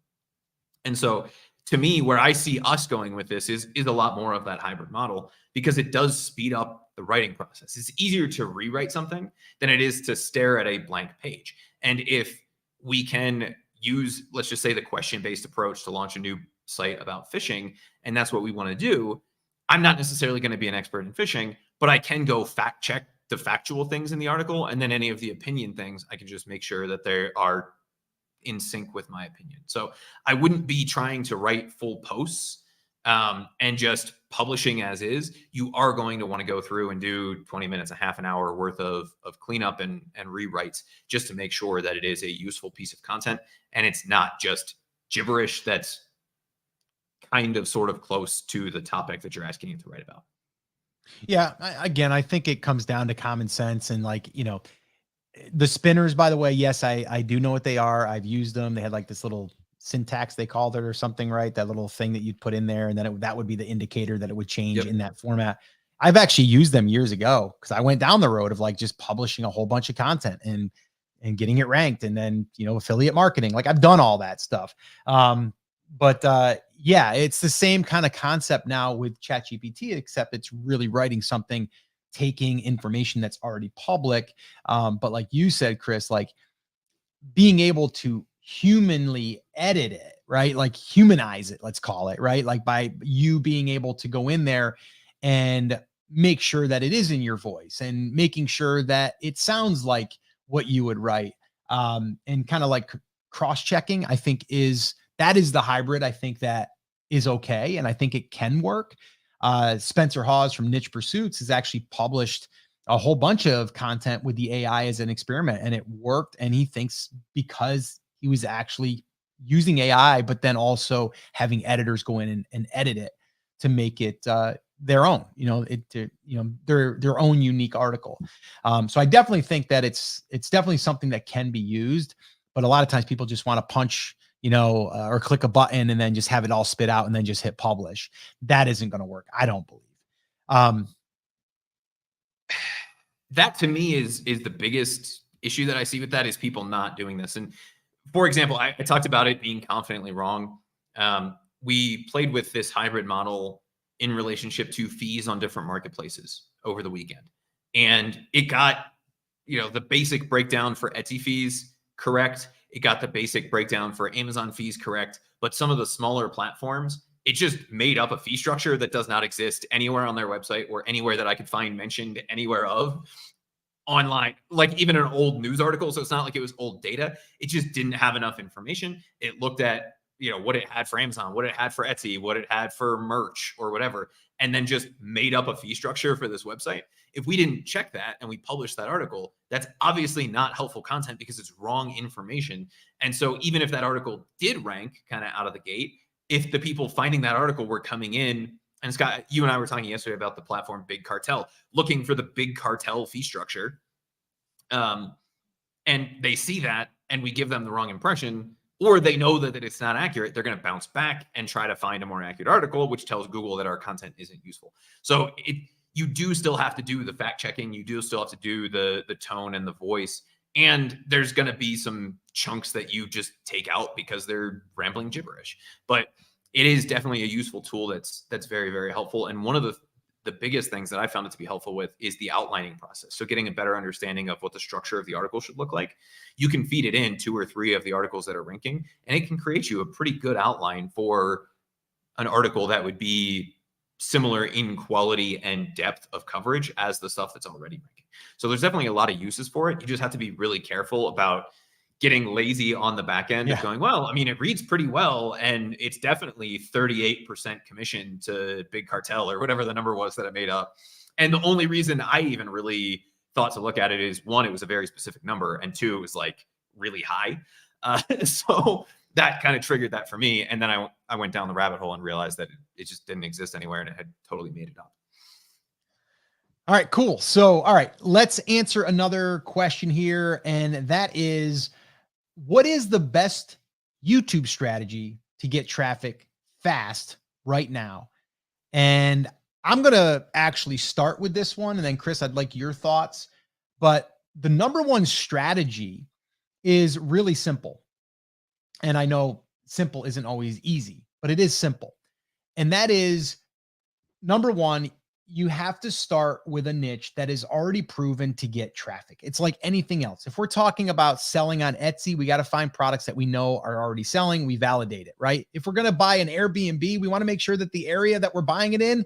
And so to me, where I see us going with this is a lot more of that hybrid model, because it does speed up the writing process. It's easier to rewrite something than it is to stare at a blank page. And if we can use, let's just say, the question-based approach to launch a new site about fishing, and that's what we want to do, I'm not necessarily going to be an expert in fishing, but I can go fact check the factual things in the article, and then any of the opinion things, I can just make sure that they are in sync with my opinion. So I wouldn't be trying to write full posts and just publishing as is. You are going to want to go through and do 20 minutes, a half an hour worth of cleanup and rewrites, just to make sure that it is a useful piece of content and it's not just gibberish that's kind of sort of close to the topic that you're asking it to write about. Yeah. Again, I think it comes down to common sense and the spinners, by the way, yes, I do know what they are. I've used them. They had like this little syntax, they called it or something, right? That little thing that you'd put in there. And then that would be the indicator that it would change in that format. I've actually used them years ago because I went down the road of like just publishing a whole bunch of content and getting it ranked, and then, you know, affiliate marketing. Like I've done all that stuff. Yeah, it's the same kind of concept now with ChatGPT, except it's really writing something, taking information that's already public. But like you said, Chris, like being able to humanly edit it, right? Like humanize it, let's call it, right? Like by you being able to go in there and make sure that it is in your voice and making sure that it sounds like what you would write. And kind of like cross-checking, I think that is the hybrid. I think that is okay. And I think it can work. Spencer Hawes from Niche Pursuits has actually published a whole bunch of content with the AI as an experiment, and it worked. And he thinks because he was actually using AI, but then also having editors go in and edit it to make it their own, their own unique article. So I definitely think that it's definitely something that can be used, but a lot of times people just want to punch, or click a button and then just have it all spit out and then just hit publish. That isn't going to work, I don't believe. That to me is the biggest issue that I see with that, is people not doing this. And for example, I talked about it being confidently wrong. We played with this hybrid model in relationship to fees on different marketplaces over the weekend. And it got, the basic breakdown for Etsy fees correct. It got the basic breakdown for Amazon fees correct. But some of the smaller platforms, it just made up a fee structure that does not exist anywhere on their website or anywhere that I could find mentioned anywhere of online, like even an old news article. So it's not like it was old data. It just didn't have enough information. It looked at, what it had for Amazon, what it had for Etsy, what it had for merch or whatever, and then just made up a fee structure for this website. If we didn't check that and we published that article, that's obviously not helpful content because it's wrong information. And so even if that article did rank kind of out of the gate, if the people finding that article were coming in, and Scott, you and I were talking yesterday about the platform Big Cartel, looking for the Big Cartel fee structure, and they see that and we give them the wrong impression, or they know that it's not accurate, they're going to bounce back and try to find a more accurate article, which tells Google that our content isn't useful. So you do still have to do the fact checking. You do still have to do the tone and the voice. And there's going to be some chunks that you just take out because they're rambling gibberish. But it is definitely a useful tool that's very, very helpful. And one of the biggest things that I found it to be helpful with is the outlining process. So getting a better understanding of what the structure of the article should look like. You can feed it in 2 or 3 of the articles that are ranking, and it can create you a pretty good outline for an article that would be similar in quality and depth of coverage as the stuff that's already ranking. So there's definitely a lot of uses for it. You just have to be really careful about getting lazy on the back end of going, well, I mean, it reads pretty well, and it's definitely 38% commission to Big Cartel or whatever the number was that I made up. And the only reason I even really thought to look at it is, 1, it was a very specific number, and 2, it was like really high. So that kind of triggered that for me. And then I went down the rabbit hole and realized that it just didn't exist anywhere, and it had totally made it up. All right, cool. So, all right, let's answer another question here. And that is, what is the best YouTube strategy to get traffic fast right now? And I'm going to actually start with this one. And then Chris, I'd like your thoughts. But the number one strategy is really simple. And I know simple isn't always easy, but it is simple. And that is, number one, you have to start with a niche that is already proven to get traffic. It's like anything else. If we're talking about selling on Etsy, we got to find products that we know are already selling. We validate it, right? If we're going to buy an Airbnb, we want to make sure that the area that we're buying it in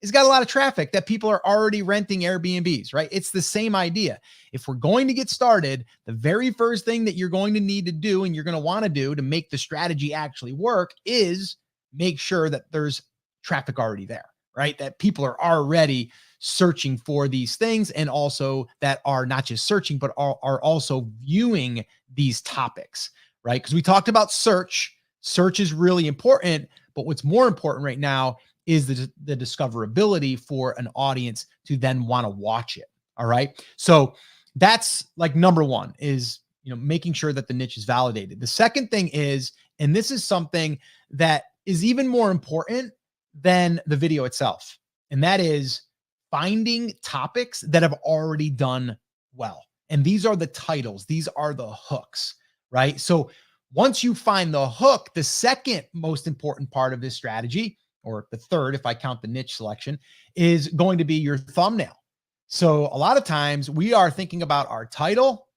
has got a lot of traffic, that people are already renting Airbnbs, right? It's the same idea. If we're going to get started, the very first thing that you're going to need to do, and you're going to want to do to make the strategy actually work, is make sure that there's traffic already there, right? That people are already searching for these things, and also that are not just searching, but are also viewing these topics, right? Because we talked about search. Search is really important, but what's more important right now is the discoverability for an audience to then want to watch it. All right. So that's like number one, is, making sure that the niche is validated. The second thing is, and this is something that is even more important than the video itself, and that is finding topics that have already done well. And these are the titles, these are the hooks, right? So once you find the hook, the second most important part of this strategy, or the third, if I count the niche selection, is going to be your thumbnail. So a lot of times we are thinking about our title,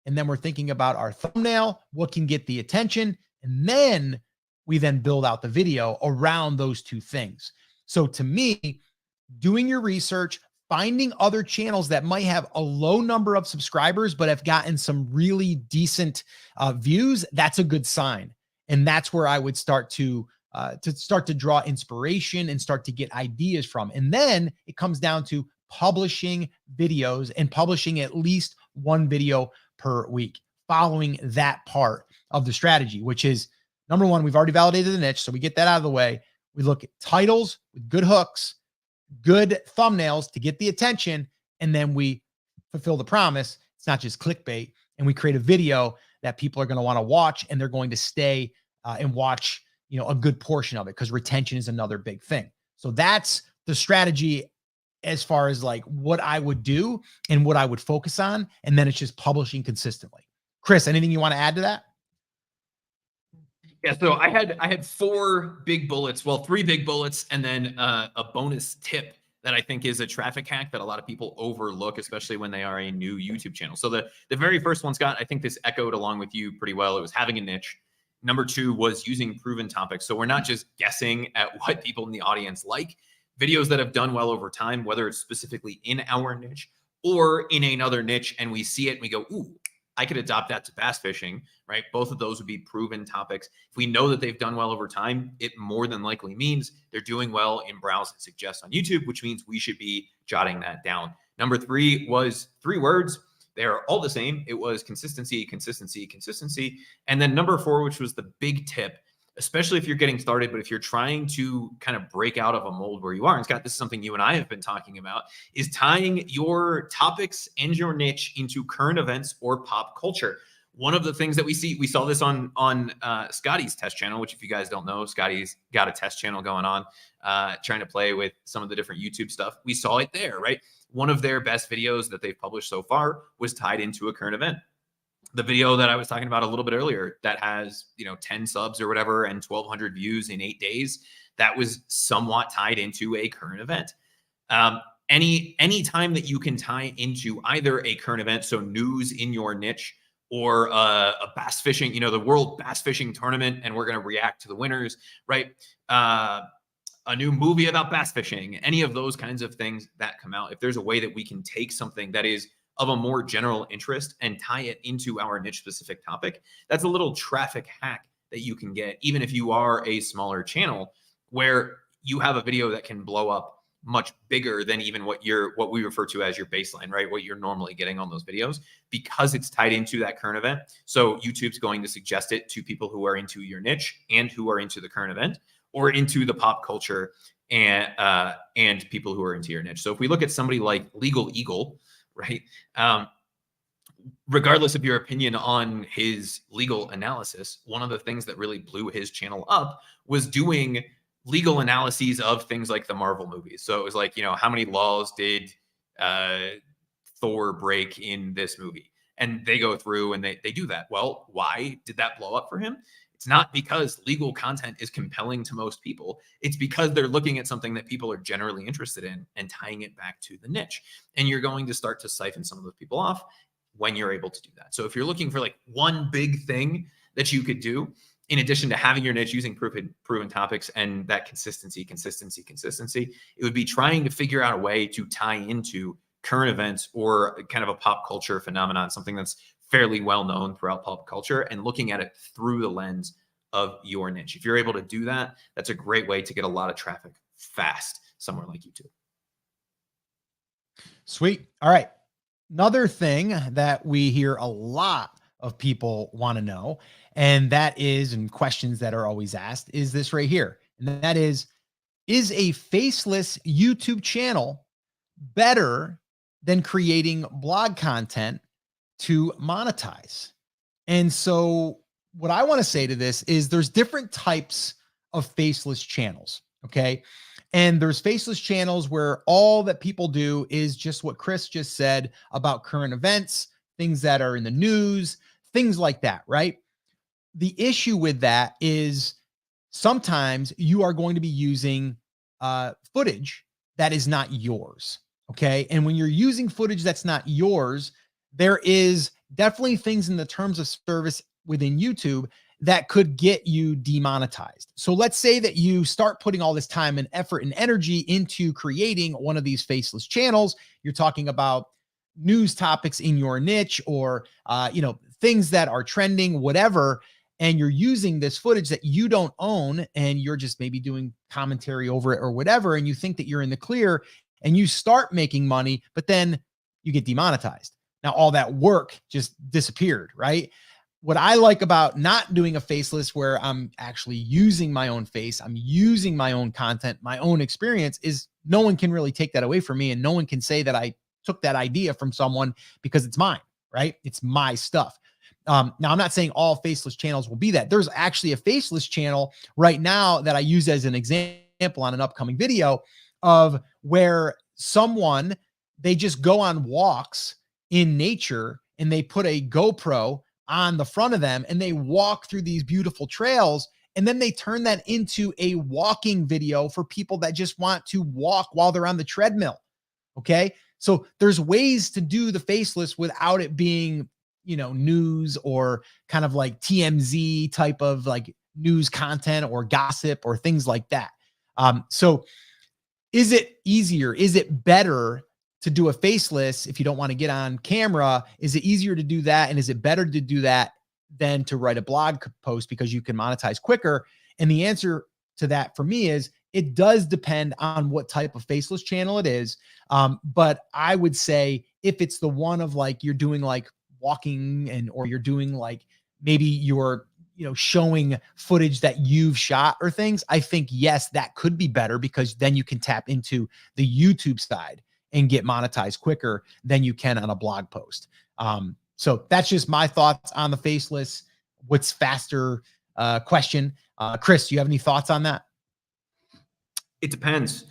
and then we're thinking about our thumbnail, what can get the attention, and then we then build out the video around those two things. So to me, doing your research, finding other channels that might have a low number of subscribers, but have gotten some really decent views, that's a good sign. And that's where I would start to draw inspiration and start to get ideas from. And then it comes down to publishing videos and publishing at least one video per week, following that part of the strategy, which is number one, we've already validated the niche. So we get that out of the way. We look at titles with good hooks, good thumbnails to get the attention, and then we fulfill the promise. It's not just clickbait, and we create a video that people are going to want to watch, and they're going to stay and watch, a good portion of it, because retention is another big thing. So that's the strategy as far as like what I would do and what I would focus on, and then it's just publishing consistently. Chris, anything you want to add to that? Yeah, so I had 4 big bullets, well, 3 big bullets, and then a bonus tip that I think is a traffic hack that a lot of people overlook, especially when they are a new YouTube channel. So the very first one, Scott, I think this echoed along with you pretty well. It was having a niche. Number 2 was using proven topics. So we're not just guessing at what people in the audience like. Videos that have done well over time, whether it's specifically in our niche or in another niche, and we see it and we go, ooh, I could adopt that to bass fishing, right? Both of those would be proven topics. If we know that they've done well over time, it more than likely means they're doing well in browse and suggest on YouTube, which means we should be jotting that down. Number 3 was 3 words. They're all the same. It was consistency, consistency, consistency. And then number 4, which was the big tip, especially if you're getting started, but if you're trying to kind of break out of a mold where you are, and Scott, this is something you and I have been talking about, is tying your topics and your niche into current events or pop culture. One of the things that we saw this on Scotty's test channel, which if you guys don't know, Scotty's got a test channel going on, trying to play with some of the different YouTube stuff. We saw it there, right? One of their best videos that they've published so far was tied into a current event. The video that I was talking about a little bit earlier that has, 10 subs or whatever and 1,200 views in 8 days, that was somewhat tied into a current event. Any time that you can tie into either a current event, so news in your niche, or a bass fishing, the World Bass Fishing Tournament, and we're going to react to the winners, right? A new movie about bass fishing, any of those kinds of things that come out. If there's a way that we can take something that is of a more general interest and tie it into our niche specific topic, that's a little traffic hack that you can get, even if you are a smaller channel, where you have a video that can blow up much bigger than even what we refer to as your baseline, right? What you're normally getting on those videos, because it's tied into that current event. So YouTube's going to suggest it to people who are into your niche and who are into the current event, or into the pop culture and people who are into your niche. So if we look at somebody like Legal Eagle, right? Regardless of your opinion on his legal analysis, one of the things that really blew his channel up was doing legal analyses of things like the Marvel movies. So it was like, how many laws did Thor break in this movie? And they go through and they do that. Well, why did that blow up for him? It's not because legal content is compelling to most people. It's because they're looking at something that people are generally interested in and tying it back to the niche. And you're going to start to siphon some of those people off when you're able to do that. So if you're looking for like one big thing that you could do, in addition to having your niche, using proven topics and that consistency, it would be trying to figure out a way to tie into current events or kind of a pop culture phenomenon, something that's fairly well known throughout pop culture, and looking at it through the lens of your niche. If you're able to do that, that's a great way to get a lot of traffic fast somewhere like YouTube. Sweet. All right. Another thing that we hear a lot of people want to know, and that is, and questions that are always asked, is this right here. And that is a faceless YouTube channel better than creating blog content to monetize? And so what I want to say to this is there's different types of faceless channels. Okay. And there's faceless channels where all that people do is just what Chris just said about current events, things that are in the news, things like that, right? The issue with that is sometimes you are going to be using footage that is not yours. Okay. And when you're using footage that's not yours, there is definitely things in the terms of service within YouTube that could get you demonetized. So let's say that you start putting all this time and effort and energy into creating one of these faceless channels. You're talking about news topics in your niche or, things that are trending, whatever. And you're using this footage that you don't own and you're just maybe doing commentary over it or whatever. And you think that you're in the clear and you start making money, but then you get demonetized. Now, all that work just disappeared, right? What I like about not doing a faceless where I'm actually using my own face, I'm using my own content, my own experience, is no one can really take that away from me. And no one can say that I took that idea from someone because it's mine, right? It's my stuff. Now, I'm not saying all faceless channels will be that. There's actually a faceless channel right now that I use as an example on an upcoming video of where someone, they just go on walks in nature and they put a GoPro on the front of them and they walk through these beautiful trails. And then they turn that into a walking video for people that just want to walk while they're on the treadmill. Okay. So there's ways to do the faceless without it being, news or kind of like TMZ type of like news content or gossip or things like that. So is it easier? Is it better to do a faceless if you don't want to get on camera? Is it easier to do that? And is it better to do that than to write a blog post because you can monetize quicker? And the answer to that for me is it does depend on what type of faceless channel it is. But I would say if it's the one of like you're doing like walking or you're doing like maybe you're showing footage that you've shot or things, I think yes, that could be better because then you can tap into the YouTube side and get monetized quicker than you can on a blog post. So that's just my thoughts on the faceless. What's faster question. Chris, do you have any thoughts on that? It depends.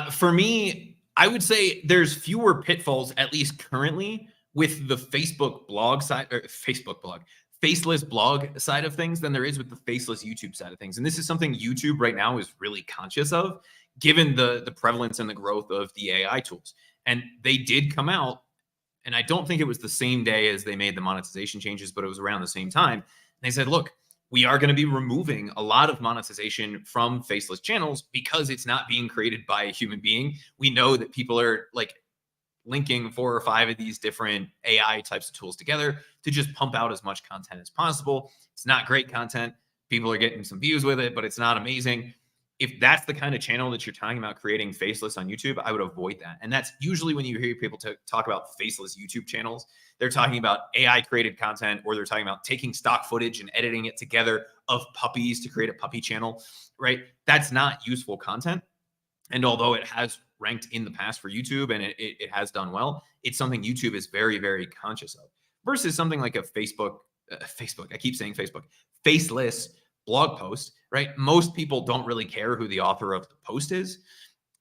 For me, I would say there's fewer pitfalls, at least currently, with the Facebook blog side or faceless blog side of things than there is with the faceless YouTube side of things. And this is something YouTube right now is really conscious of, given the prevalence and the growth of the AI tools. And they did come out, and I don't think it was the same day as they made the monetization changes, but it was around the same time. And they said, look, we are going to be removing a lot of monetization from faceless channels because it's not being created by a human being. We know that people are like linking 4 or 5 of these different AI types of tools together to just pump out as much content as possible. It's not great content. People are getting some views with it, but it's not amazing. If that's the kind of channel that you're talking about creating faceless on YouTube, I would avoid that. And that's usually when you hear people talk about faceless YouTube channels, they're talking about AI created content, or they're talking about taking stock footage and editing it together of puppies to create a puppy channel, right? That's not useful content. And although it has ranked in the past for YouTube and it has done well, it's something YouTube is very, very conscious of, versus something like a I keep saying Facebook, faceless blog post, right? Most people don't really care who the author of the post is.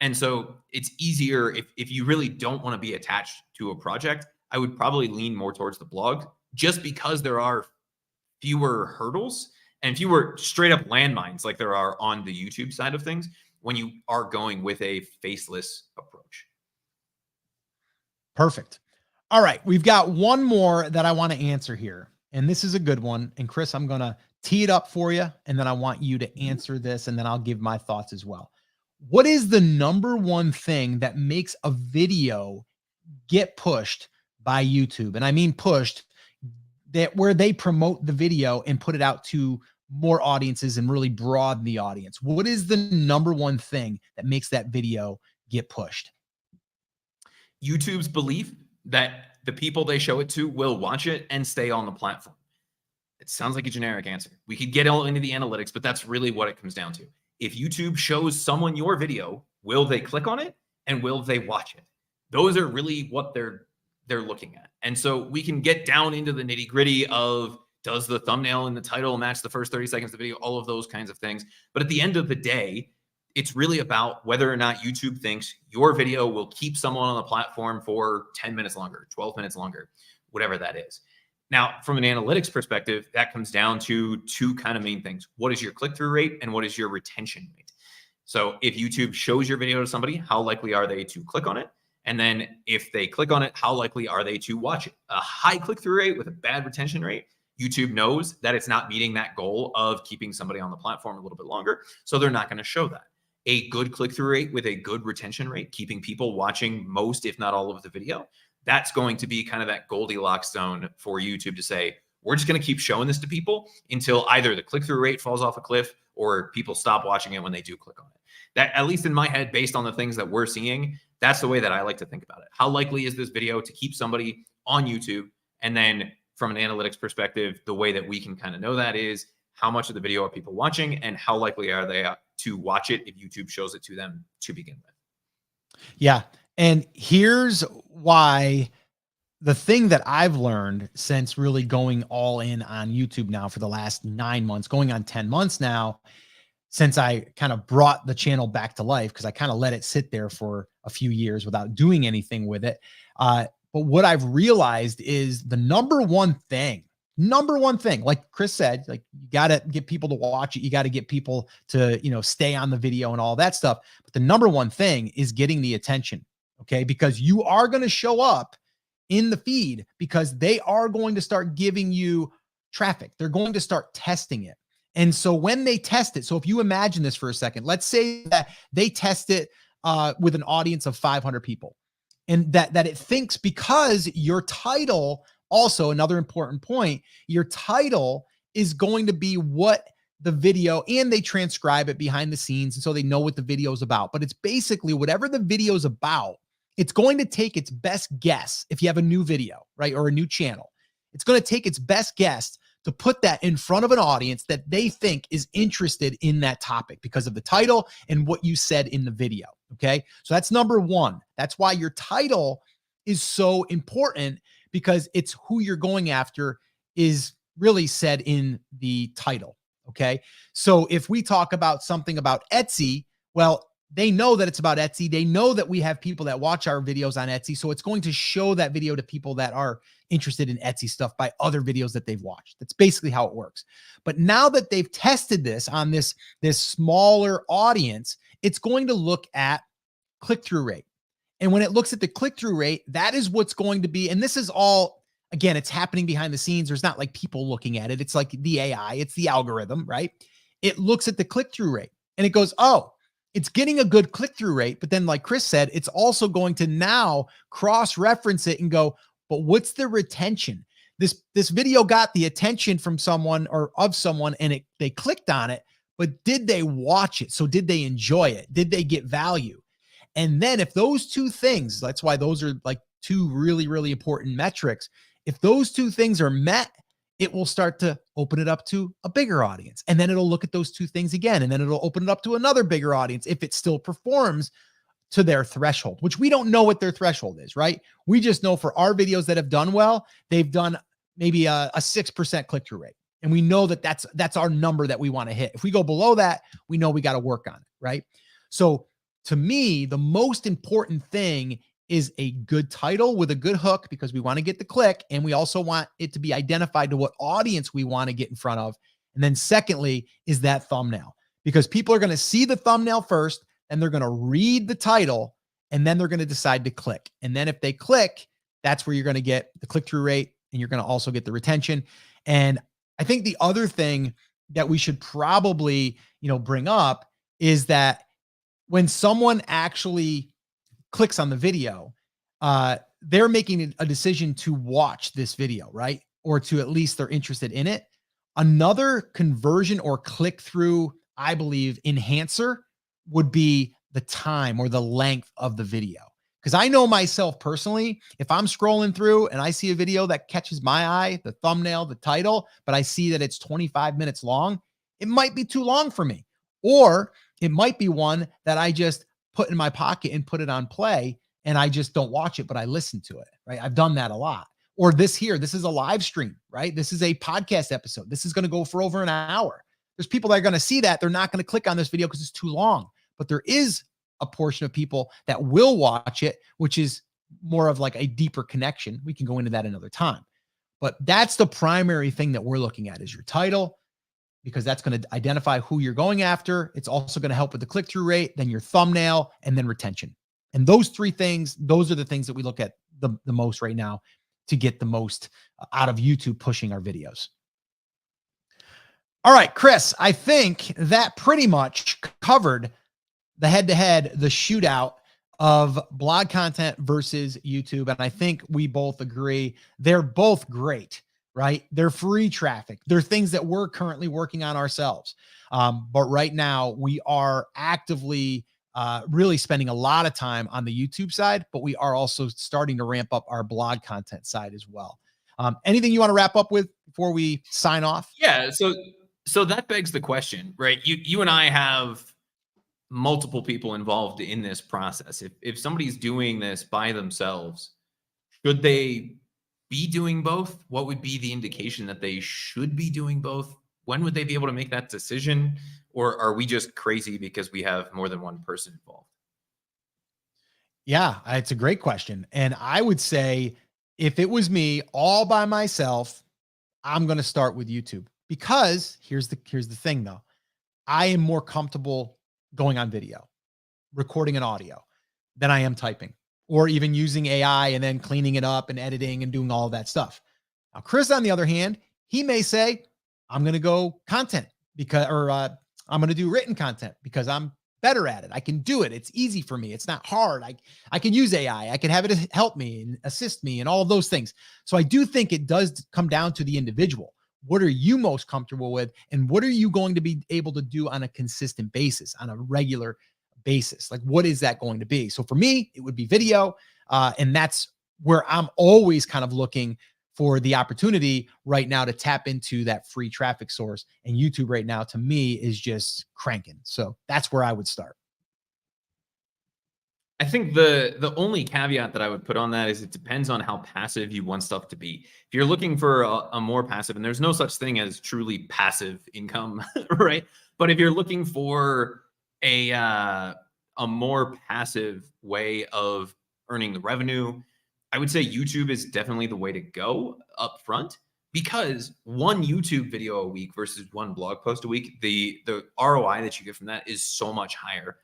And so it's easier if you really don't want to be attached to a project, I would probably lean more towards the blog, just because there are fewer hurdles and fewer straight up landmines like there are on the YouTube side of things when you are going with a faceless approach. Perfect. All right. We've got one more that I want to answer here. And this is a good one. And Chris, I'm going to tee it up for you. And then I want you to answer this. And then I'll give my thoughts as well. What is the number one thing that makes a video get pushed by YouTube? And I mean pushed, that where they promote the video and put it out to more audiences and really broaden the audience. What is the number one thing that makes that video get pushed? YouTube's belief that the people they show it to will watch it and stay on the platform. It sounds like a generic answer. We could get all into the analytics, but that's really what it comes down to. If YouTube shows someone your video, will they click on it and will they watch it? Those are really what they're looking at. And so we can get down into the nitty gritty of, does the thumbnail and the title match the first 30 seconds of the video? All of those kinds of things. But at the end of the day, It's really about whether or not YouTube thinks your video will keep someone on the platform for 10 minutes longer, 12 minutes longer, whatever that is. Now, from an analytics perspective, that comes down to two kind of main things. What is your click-through rate and what is your retention rate? So if YouTube shows your video to somebody, how likely are they to click on it? And then if they click on it, how likely are they to watch it? A high click-through rate with a bad retention rate, YouTube knows that it's not meeting that goal of keeping somebody on the platform a little bit longer, so they're not going to show that. A good click-through rate with a good retention rate, keeping people watching most, if not all of the video, that's going to be kind of that Goldilocks zone for YouTube to say, we're just going to keep showing this to people until either the click-through rate falls off a cliff or people stop watching it when they do click on it. That, at least in my head, based on the things that we're seeing, that's the way that I like to think about it. How likely is this video to keep somebody on YouTube? And then from an analytics perspective, the way that we can kind of know that is how much of the video are people watching and how likely are they to watch it if YouTube shows it to them to begin with. Yeah. And here's why the thing that I've learned since really going all in on YouTube now for the last 9 months, going on 10 months now, since I kind of brought the channel back to life, because I kind of let it sit there for a few years without doing anything with it. But what I've realized is the number one thing, like Chris said, like you got to get people to watch it. You got to get people to, stay on the video and all that stuff. But the number one thing is getting the attention. Okay. Because you are going to show up in the feed because they are going to start giving you traffic. They're going to start testing it. And so when they test it, so if you imagine this for a second, let's say that they test it with an audience of 500 people, and that it thinks, because your title, also another important point, your title is going to be what the video, and they transcribe it behind the scenes. And so they know what the video is about, but it's basically whatever the video is about, it's going to take its best guess. If you have a new video, right, or a new channel, it's going to take its best guess to put that in front of an audience that they think is interested in that topic because of the title and what you said in the video. Okay. So that's number one. That's why your title is so important, because it's who you're going after is really said in the title. Okay. So if we talk about something about Etsy, well, they know that it's about Etsy. They know that we have people that watch our videos on Etsy. So it's going to show that video to people that are interested in Etsy stuff by other videos that they've watched. That's basically how it works. But now that they've tested this on this smaller audience, it's going to look at click-through rate. And when it looks at the click-through rate, that is what's going to be, and this is all, again, it's happening behind the scenes. There's not like people looking at it. It's like the AI, it's the algorithm, right? It looks at the click-through rate and it goes, oh, it's getting a good click-through rate. But then, like Chris said, it's also going to now cross-reference it and go, but what's the retention? This video got the attention from someone or of someone, and they clicked on it, but did they watch it? So did they enjoy it? Did they get value? And then if those two things, that's why those are like two really, really important metrics. If those two things are met, it will start to open it up to a bigger audience. And then it'll look at those two things again. And then it'll open it up to another bigger audience if it still performs to their threshold, which we don't know what their threshold is, right? We just know for our videos that have done well, they've done maybe a 6% click-through rate. And we know that that's our number that we want to hit. If we go below that, we know we got to work on it, right? So to me, the most important thing is a good title with a good hook, because we want to get the click, and we also want it to be identified to what audience we want to get in front of. And then secondly is that thumbnail, because people are going to see the thumbnail first, and they're going to read the title, and then they're going to decide to click. And then if they click, that's where you're going to get the click-through rate, and you're going to also get the retention. And I think the other thing that we should probably, bring up is that when someone actually clicks on the video, they're making a decision to watch this video, right? Or to at least they're interested in it. Another conversion or click-through, I believe, enhancer would be the time or the length of the video. Because I know myself personally, if I'm scrolling through and I see a video that catches my eye, the thumbnail, the title, but I see that it's 25 minutes long, it might be too long for me. Or it might be one that I just put in my pocket and put it on play, and I just don't watch it, but I listen to it, right? I've done that a lot. Or this is a live stream, right? This is a podcast episode. This is going to go for over an hour. There's people that are going to see that. They're not going to click on this video because it's too long. but there is a portion of people that will watch it, which is more of like a deeper connection. We can go into that another time. But that's the primary thing that we're looking at is your title, because that's going to identify who you're going after. It's also going to help with the click-through rate, then your thumbnail, and then retention. And those three things, those are the things that we look at the most right now to get the most out of YouTube pushing our videos. All right, Chris, I think that pretty much covered the head-to-head, the shootout of blog content versus YouTube. And I think we both agree they're both great, right? They're free traffic. They're things that we're currently working on ourselves. But right now we are actively really spending a lot of time on the YouTube side, but we are also starting to ramp up our blog content side as well. Anything you want to wrap up with before we sign off? Yeah. So that begs the question, right? You and I have multiple people involved in this process. If somebody's doing this by themselves, should they be doing both? What would be the indication that they should be doing both? When would they be able to make that decision? Or are we just crazy because we have more than one person involved? Yeah, it's a great question. And I would say if it was me all by myself, I'm going to start with YouTube, because here's the thing though. I am more comfortable going on video, recording an audio than I am typing or even using AI and then cleaning it up and editing and doing all of that stuff. Now, Chris, on the other hand, he may say, I'm going to go content because, or I'm going to do written content because I'm better at it. I can do it. It's easy for me. It's not hard. I can use AI. I can have it help me and assist me and all of those things. So I do think it does come down to the individual. What are you most comfortable with? And what are you going to be able to do on a consistent basis, on a regular basis? Like, what is that going to be? So for me, it would be video. And that's where I'm always kind of looking for the opportunity right now to tap into that free traffic source. And YouTube right now, to me, is just cranking. So that's where I would start. I think the only caveat that I would put on that is it depends on how passive you want stuff to be. If you're looking for a more passive, and there's no such thing as truly passive income, right? But if you're looking for a more passive way of earning the revenue, I would say YouTube is definitely the way to go up front, because one YouTube video a week versus one blog post a week, the ROI that you get from that is so much higher.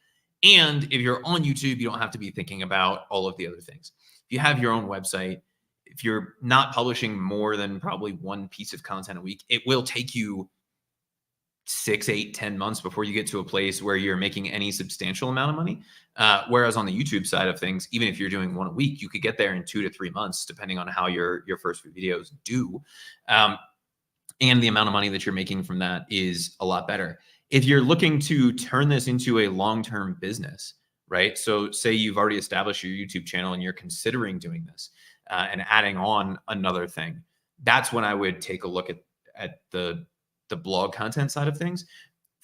And if you're on YouTube, you don't have to be thinking about all of the other things. If you have your own website, if you're not publishing more than probably one piece of content a week, it will take you 6, 8, 10 months before you get to a place where you're making any substantial amount of money. Whereas on the YouTube side of things, even if you're doing one a week, you could get there in 2 to 3 months, depending on how your first few videos do. And the amount of money that you're making from that is a lot better. If you're looking to turn this into a long-term business, right? So say you've already established your YouTube channel and you're considering doing this and adding on another thing, that's when I would take a look at the blog content side of things,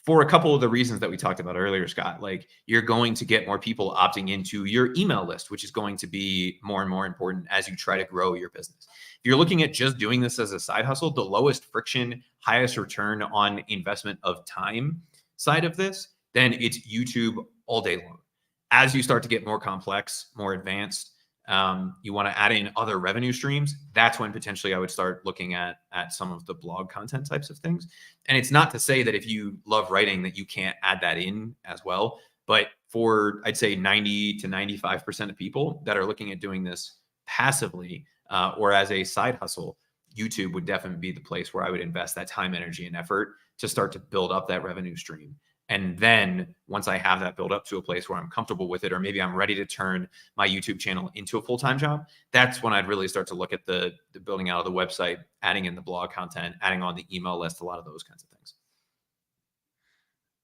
for a couple of the reasons that we talked about earlier, Scott. Like, you're going to get more people opting into your email list, which is going to be more and more important as you try to grow your business. If you're looking at just doing this as a side hustle, the lowest friction, highest return on investment of time side of this, then it's YouTube all day long. As you start to get more complex, more advanced, you want to add in other revenue streams, that's when potentially I would start looking at some of the blog content types of things. And it's not to say that if you love writing that you can't add that in as well. But for, I'd say 90 to 95% of people that are looking at doing this passively or as a side hustle, YouTube would definitely be the place where I would invest that time, energy, and effort to start to build up that revenue stream. And then once I have that built up to a place where I'm comfortable with it, or maybe I'm ready to turn my YouTube channel into a full-time job, that's when I'd really start to look at the building out of the website, adding in the blog content, adding on the email list, a lot of those kinds of things.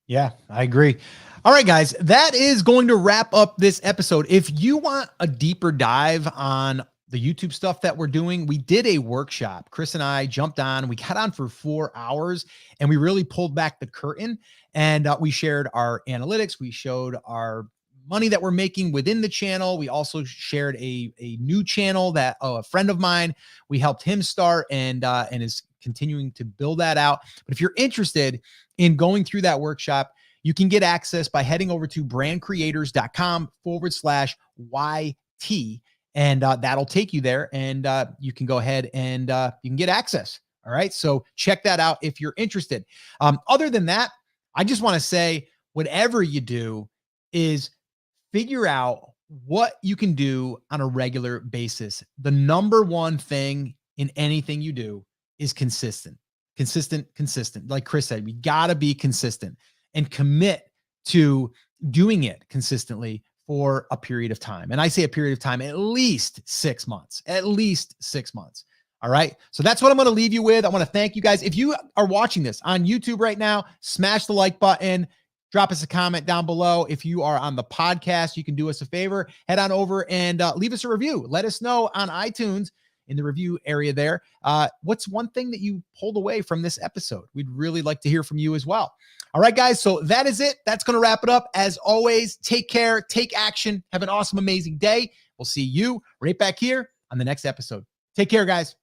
Yeah, I agree. All right, guys, that is going to wrap up this episode. If you want a deeper dive on the YouTube stuff that we're doing, we did a workshop. Chris and I jumped on, we got on for 4 hours, and we really pulled back the curtain, and we shared our analytics. We showed our money that we're making within the channel. We also shared a new channel that a friend of mine, we helped him start and is continuing to build that out. But if you're interested in going through that workshop, You can get access by heading over to brandcreators.com/YT. And that'll take you there, and you can go ahead and you can get access. All right. So check that out if you're interested. Other than that, I just want to say, whatever you do is figure out what you can do on a regular basis. The number one thing in anything you do is consistent. Like Chris said, we got to be consistent and commit to doing it consistently for a period of time. And I say a period of time, at least 6 months, All right. So that's what I'm going to leave you with. I want to thank you guys. If you are watching this on YouTube right now, smash the like button, drop us a comment down below. If you are on the podcast, you can do us a favor, head on over and leave us a review. Let us know on iTunes in the review area there. What's one thing that you pulled away from this episode? We'd really like to hear from you as well. All right, guys. So that is it. That's going to wrap it up. As always, take care, take action, have an awesome, amazing day. We'll see you right back here on the next episode. Take care, guys.